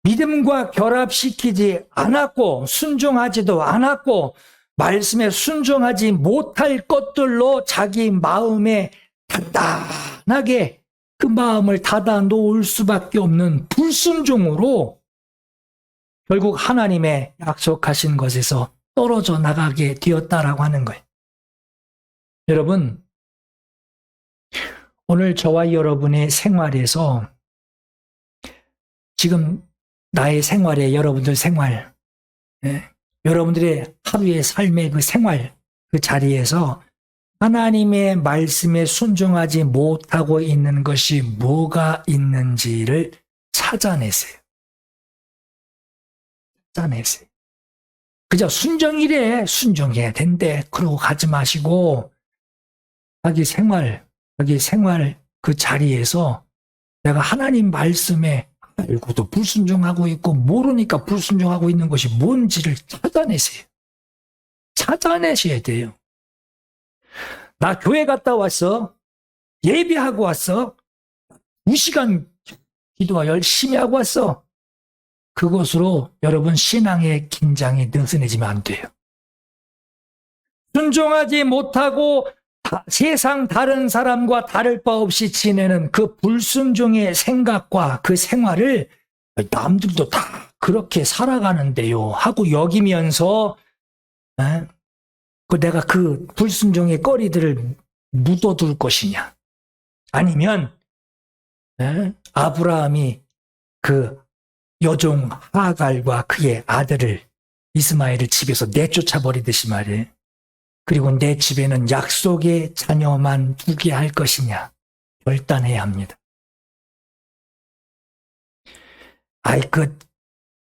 믿음과 결합시키지 않았고 순종하지도 않았고 말씀에 순종하지 못할 것들로 자기 마음에 단단하게 그 마음을 닫아 놓을 수밖에 없는 불순종으로 결국 하나님의 약속하신 것에서 떨어져 나가게 되었다라고 하는 거예요. 여러분, 오늘 저와 여러분의 생활에서 지금 나의 생활에 여러분들 생활, 여러분들의 하루의 삶의 그 생활, 그 자리에서 하나님의 말씀에 순종하지 못하고 있는 것이 뭐가 있는지를 찾아내세요. 찾아내세요. 그저 순종이래, 순종해야 된대, 그러고 가지 마시고 자기 생활 그 자리에서 내가 하나님 말씀에 알고도 불순종하고 있고 모르니까 불순종하고 있는 것이 뭔지를 찾아내세요. 찾아내셔야 돼요. 나 교회 갔다 왔어. 예배하고 왔어. 2시간 기도와 열심히 하고 왔어. 그것으로 여러분 신앙의 긴장이 느슨해지면 안 돼요. 순종하지 못하고 세상 다른 사람과 다를 바 없이 지내는 그 불순종의 생각과 그 생활을 남들도 다 그렇게 살아가는데요 하고 여기면서 내가 그 불순종의 거리들을 묻어둘 것이냐, 아니면 아브라함이 그 여종 하갈과 그의 아들을 이스마엘을 집에서 내쫓아 버리듯이 말이에요. 그리고 내 집에는 약속의 자녀만 두게 할 것이냐 결단해야 합니다.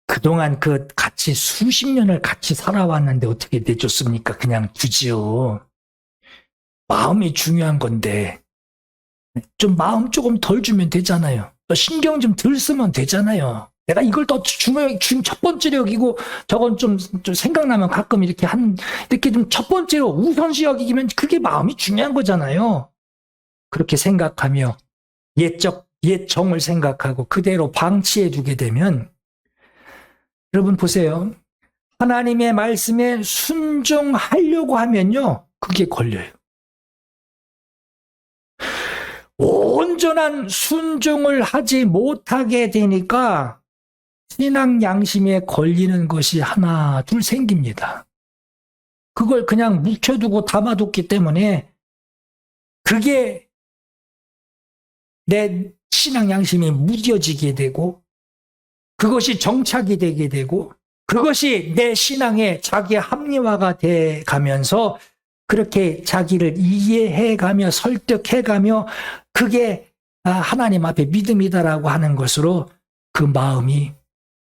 그동안 같이 수십 년을 같이 살아왔는데 어떻게 내줬습니까? 그냥 두지요. 마음이 중요한 건데, 좀 마음 조금 덜 주면 되잖아요. 신경 좀 덜 쓰면 되잖아요. 내가 이걸 더 지금 첫 번째로 여기고, 저건 좀 생각나면 가끔 이렇게 좀 첫 번째로 우선시 여기면 그게 마음이 중요한 거잖아요. 그렇게 생각하며, 옛 정을 생각하고 그대로 방치해 두게 되면, 여러분 보세요. 하나님의 말씀에 순종하려고 하면요, 그게 걸려요. 온전한 순종을 하지 못하게 되니까 신앙 양심에 걸리는 것이 하나, 둘 생깁니다. 그걸 그냥 묵혀두고 담아뒀기 때문에 그게 내 신앙 양심이 무뎌지게 되고 그것이 정착이 되게 되고 그것이 내 신앙의 자기 합리화가 돼 가면서 그렇게 자기를 이해해가며 설득해가며 그게 하나님 앞에 믿음이다라고 하는 것으로 그 마음이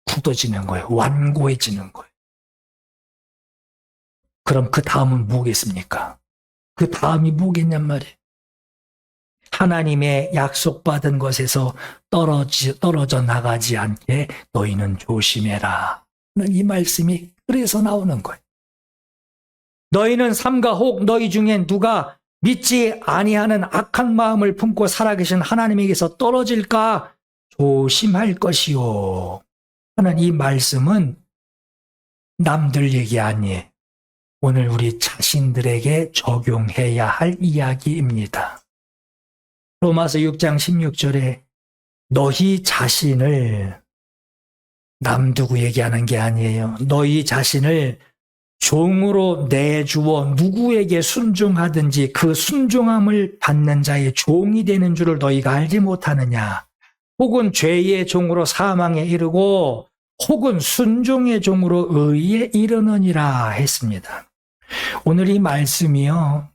굳어지는 거예요. 완고해지는 거예요. 그럼 그 다음은 뭐겠습니까? 그 다음이 뭐겠냔 말이에요. 하나님의 약속받은 것에서 떨어져 나가지 않게 너희는 조심해라. 이 말씀이 그래서 나오는 거예요. 너희는 삼가 혹 너희 중에 누가 믿지 아니하는 악한 마음을 품고 살아계신 하나님에게서 떨어질까 조심할 것이요. 하는 이 말씀은 남들 얘기 아니에요. 오늘 우리 자신들에게 적용해야 할 이야기입니다. 로마서 6장 16절에 너희 자신을 남 누구 얘기하는 게 아니에요. 너희 자신을 종으로 내주어 누구에게 순종하든지 그 순종함을 받는 자의 종이 되는 줄을 너희가 알지 못하느냐. 혹은 죄의 종으로 사망에 이르고 혹은 순종의 종으로 의에 이르느니라 했습니다. 오늘 이 말씀이요.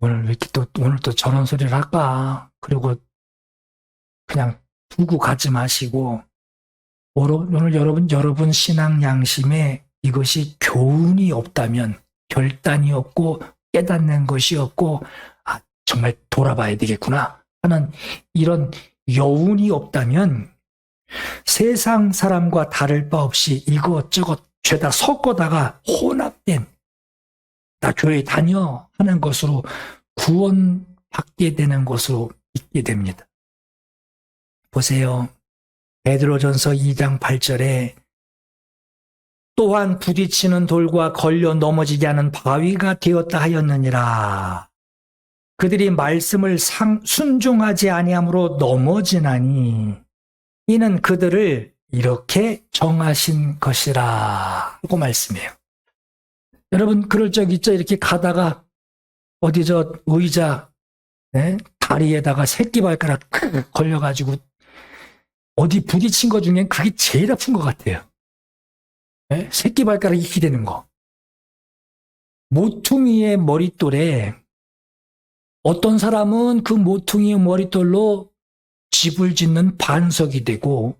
오늘 왜 이렇게 오늘 또 저런 소리를 할까? 그리고 그냥 두고 가지 마시고 오늘 여러분 신앙 양심에 이것이 교훈이 없다면 결단이 없고 깨닫는 것이 없고 정말 돌아봐야 되겠구나 하는 이런 여운이 없다면 세상 사람과 다를 바 없이 이것저것 죄다 섞어다가 혼합된 나 교회 다녀 하는 것으로 구원받게 되는 것으로 있게 됩니다. 보세요. 베드로전서 2장 8절에 또한 부딪히는 돌과 걸려 넘어지게 하는 바위가 되었다 하였느니라. 그들이 말씀을 순종하지 아니함으로 넘어지나니 이는 그들을 이렇게 정하신 것이라 하고 말씀해요. 여러분 그럴 적 있죠? 이렇게 가다가 어디 저 의자 다리에다가 새끼발가락 걸려가지고 어디 부딪힌 것 중엔 그게 제일 아픈 것 같아요. 새끼발가락이 이렇게 되는 거. 모퉁이의 머릿돌에 어떤 사람은 그 모퉁이의 머릿돌로 집을 짓는 반석이 되고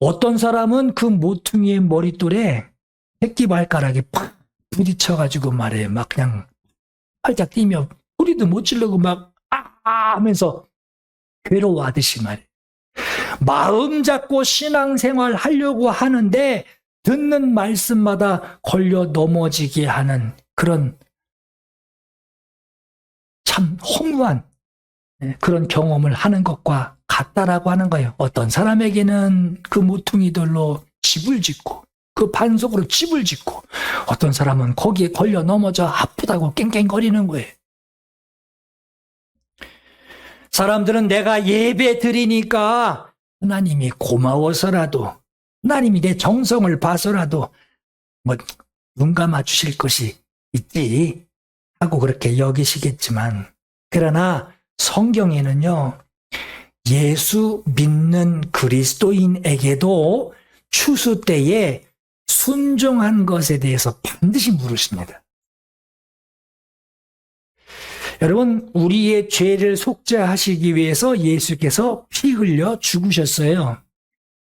어떤 사람은 그 모퉁이의 머릿돌에 새끼발가락이 팍 부딪혀가지고 말이에요. 막 그냥 활짝 뛰며 소리도 못 지르고 막 하면서 괴로워하듯이 말이에요. 마음 잡고 신앙생활 하려고 하는데 듣는 말씀마다 걸려 넘어지게 하는 그런 참 허무한 그런 경험을 하는 것과 같다라고 하는 거예요. 어떤 사람에게는 그 모퉁이들로 집을 짓고 그 반석으로 집을 짓고 어떤 사람은 거기에 걸려 넘어져 아프다고 깽깽거리는 거예요. 사람들은 내가 예배 드리니까 하나님이 고마워서라도 하나님이 내 정성을 봐서라도 눈 감아 주실 것이 있지 하고 그렇게 여기시겠지만 그러나 성경에는요 예수 믿는 그리스도인에게도 추수 때에 순종한 것에 대해서 반드시 물으십니다. 여러분 우리의 죄를 속죄하시기 위해서 예수께서 피 흘려 죽으셨어요.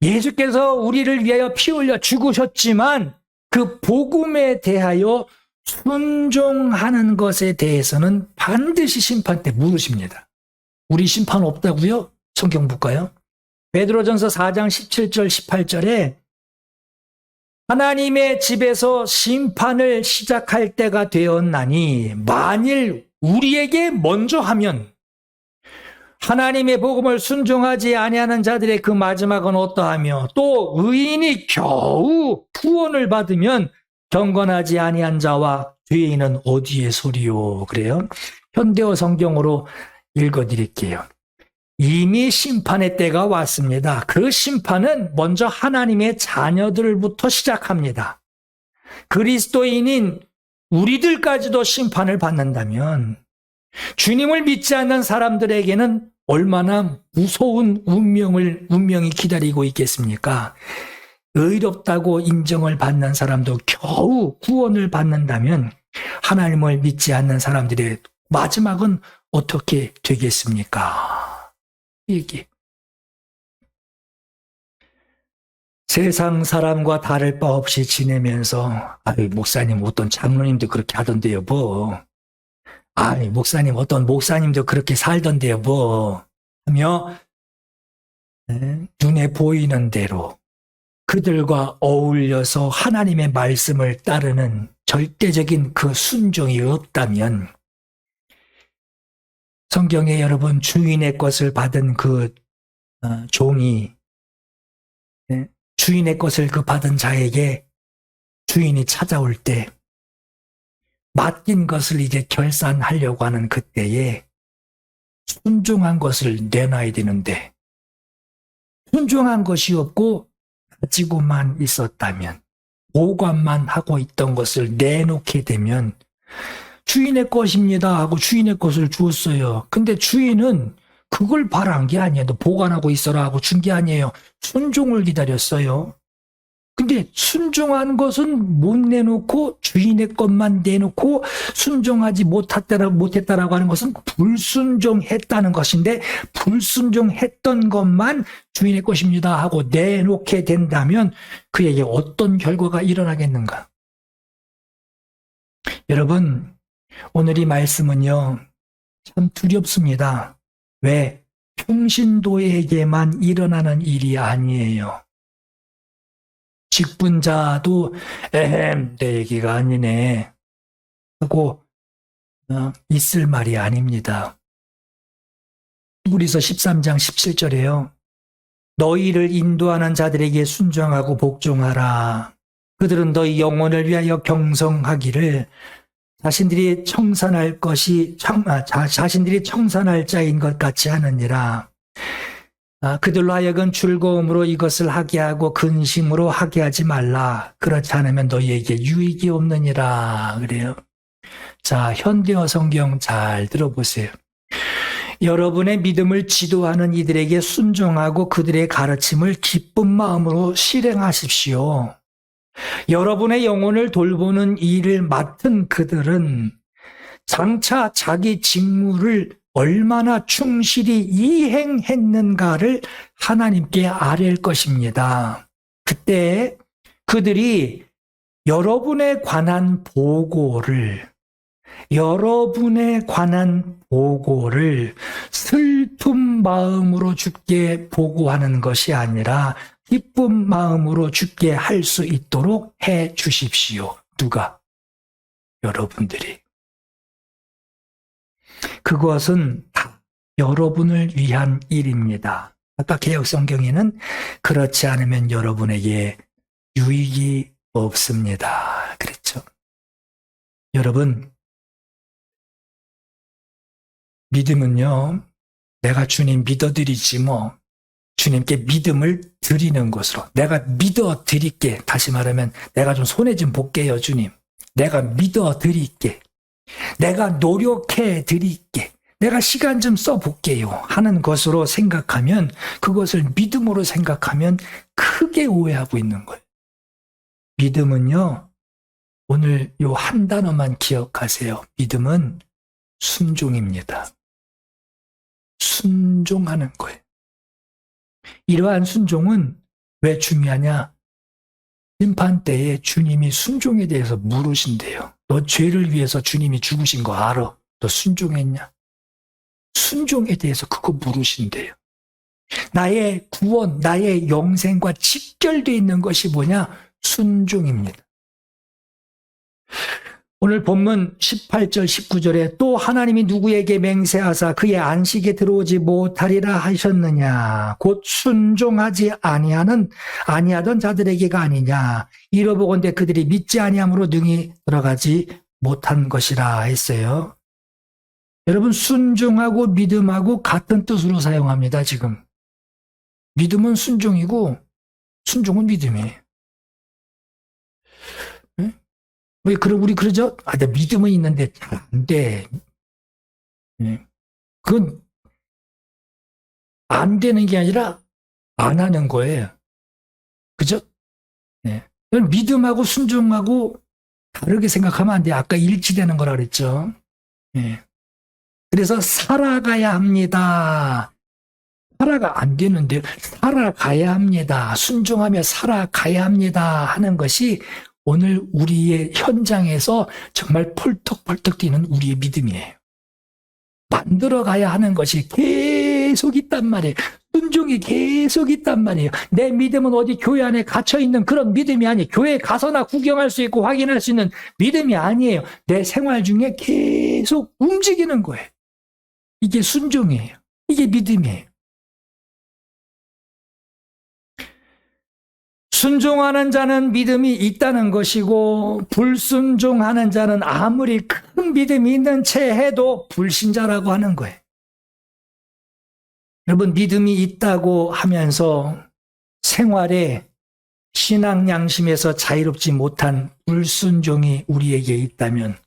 예수께서 우리를 위하여 피 흘려 죽으셨지만 그 복음에 대하여 순종하는 것에 대해서는 반드시 심판 때 물으십니다. 우리 심판 없다고요? 성경 볼까요? 베드로전서 4장 17절 18절에 하나님의 집에서 심판을 시작할 때가 되었나니 만일 우리에게 먼저 하면 하나님의 복음을 순종하지 아니하는 자들의 그 마지막은 어떠하며 또 의인이 겨우 구원을 받으면 경건하지 아니한 자와 죄인은 어디에 소리요? 그래요. 현대어 성경으로 읽어드릴게요. 이미 심판의 때가 왔습니다. 그 심판은 먼저 하나님의 자녀들부터 시작합니다. 그리스도인인 우리들까지도 심판을 받는다면 주님을 믿지 않는 사람들에게는 얼마나 무서운 운명이 기다리고 있겠습니까? 의롭다고 인정을 받는 사람도 겨우 구원을 받는다면 하나님을 믿지 않는 사람들의 마지막은 어떻게 되겠습니까? 이게 세상 사람과 다를 바 없이 지내면서 목사님 어떤 장로님도 그렇게 하던데요 뭐 목사님 어떤 목사님도 그렇게 살던데요 뭐 하며 눈에 보이는 대로 그들과 어울려서 하나님의 말씀을 따르는 절대적인 그 순종이 없다면 성경에 여러분 주인의 것을 받은 그 종이 주인의 것을 그 받은 자에게 주인이 찾아올 때 맡긴 것을 이제 결산하려고 하는 그때에 순종한 것을 내놔야 되는데 순종한 것이 없고 가지고만 있었다면 보관만 하고 있던 것을 내놓게 되면 주인의 것입니다 하고 주인의 것을 주었어요. 근데 주인은 그걸 바란 게 아니에요. 너 보관하고 있어라 하고 준 게 아니에요. 순종을 기다렸어요. 근데 순종한 것은 못 내놓고 주인의 것만 내놓고 순종하지 못했다라고 하는 것은 불순종했다는 것인데 불순종했던 것만 주인의 것입니다 하고 내놓게 된다면 그에게 어떤 결과가 일어나겠는가? 여러분, 오늘 이 말씀은요, 참 두렵습니다. 왜? 평신도에게만 일어나는 일이 아니에요. 직분자도 내 얘기가 아니네 하고 있을 말이 아닙니다. 히브리서 13장 17절에요. 너희를 인도하는 자들에게 순종하고 복종하라. 그들은 너희 영혼을 위하여 경성하기를 자신들이 청산할 자인 것 같이 하느니라. 그들로 하여금 즐거움으로 이것을 하게 하고 근심으로 하게 하지 말라. 그렇지 않으면 너희에게 유익이 없느니라. 그래요. 자, 현대어 성경 잘 들어보세요. 여러분의 믿음을 지도하는 이들에게 순종하고 그들의 가르침을 기쁜 마음으로 실행하십시오. 여러분의 영혼을 돌보는 일을 맡은 그들은 장차 자기 직무를 얼마나 충실히 이행했는가를 하나님께 아뢰을 것입니다. 그때 그들이 여러분에 관한 보고를 슬픈 마음으로 주께 보고하는 것이 아니라 기쁜 마음으로 주께 할 수 있도록 해 주십시오. 누가? 여러분들이. 그것은 다 여러분을 위한 일입니다. 아까 개역성경에는 그렇지 않으면 여러분에게 유익이 없습니다. 그랬죠. 여러분, 믿음은요, 내가 주님 믿어드리지 뭐, 주님께 믿음을 드리는 것으로, 내가 믿어드릴게. 다시 말하면, 내가 좀 손해 좀 볼게요, 주님. 내가 믿어드릴게. 내가 노력해 드릴게. 내가 시간 좀 써볼게요. 하는 것으로 생각하면, 그것을 믿음으로 생각하면 크게 오해하고 있는 거예요. 믿음은요, 오늘 요 한 단어만 기억하세요. 믿음은 순종입니다. 순종하는 거예요. 이러한 순종은 왜 중요하냐? 심판 때에 주님이 순종에 대해서 물으신대요. 너 죄를 위해서 주님이 죽으신 거 알아? 너 순종했냐? 순종에 대해서 그거 물으신대요. 나의 구원, 나의 영생과 직결되어 있는 것이 뭐냐? 순종입니다. 오늘 본문 18절 19절에 또 하나님이 누구에게 맹세하사 그의 안식에 들어오지 못하리라 하셨느냐 곧 순종하지 아니하던 자들에게가 아니냐 이러보건대 그들이 믿지 아니함으로 능히 들어가지 못한 것이라 했어요. 여러분 순종하고 믿음하고 같은 뜻으로 사용합니다. 지금 믿음은 순종이고 순종은 믿음이에요. 왜, 우리 그러죠? 나 믿음은 있는데 잘 안 돼. 그건 안 되는 게 아니라 안 하는 거예요. 그죠? 네. 믿음하고 순종하고 다르게 생각하면 안 돼. 아까 일치되는 거라 그랬죠. 네. 그래서 살아가야 합니다. 살아가 안 되는데 살아가야 합니다. 순종하며 살아가야 합니다. 하는 것이 오늘 우리의 현장에서 정말 펄떡펄떡 뛰는 우리의 믿음이에요. 만들어가야 하는 것이 계속 있단 말이에요. 순종이 계속 있단 말이에요. 내 믿음은 어디 교회 안에 갇혀있는 그런 믿음이 아니에요. 교회에 가서나 구경할 수 있고 확인할 수 있는 믿음이 아니에요. 내 생활 중에 계속 움직이는 거예요. 이게 순종이에요. 이게 믿음이에요. 순종하는 자는 믿음이 있다는 것이고 불순종하는 자는 아무리 큰 믿음이 있는 채 해도 불신자라고 하는 거예요. 여러분 믿음이 있다고 하면서 생활에 신앙 양심에서 자유롭지 못한 불순종이 우리에게 있다면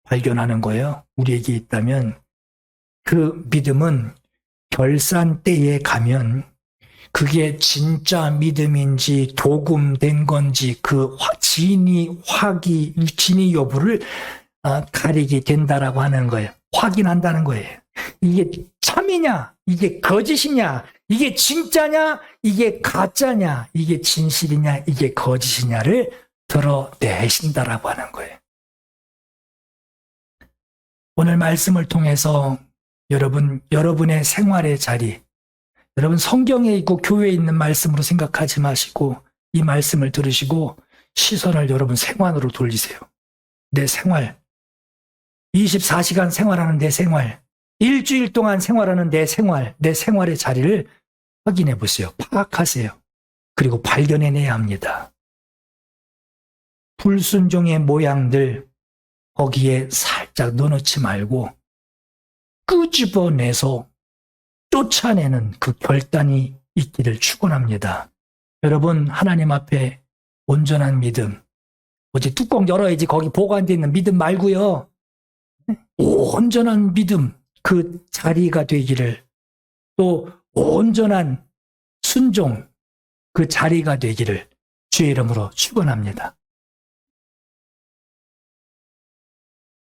발견하는 거예요. 우리에게 있다면 그 믿음은 결산 때에 가면 그게 진짜 믿음인지 도금된 건지 그 진위 여부를 가리게 된다라고 하는 거예요. 확인한다는 거예요. 이게 참이냐? 이게 거짓이냐? 이게 진짜냐? 이게 가짜냐? 이게 진실이냐? 이게 거짓이냐를 드러내신다라고 하는 거예요. 오늘 말씀을 통해서 여러분의 생활의 자리, 여러분 성경에 있고 교회에 있는 말씀으로 생각하지 마시고 이 말씀을 들으시고 시선을 여러분 생활으로 돌리세요. 내 생활, 24시간 생활하는 내 생활, 일주일 동안 생활하는 내 생활의 자리를 확인해 보세요. 파악하세요. 그리고 발견해내야 합니다. 불순종의 모양들 거기에 살짝 넣어놓지 말고 끄집어내서 쫓아내는 그 결단이 있기를 축원합니다. 여러분 하나님 앞에 온전한 믿음, 어제 뚜껑 열어야지 거기 보관되어 있는 믿음 말고요. 온전한 믿음 그 자리가 되기를 또 온전한 순종 그 자리가 되기를 주의 이름으로 축원합니다.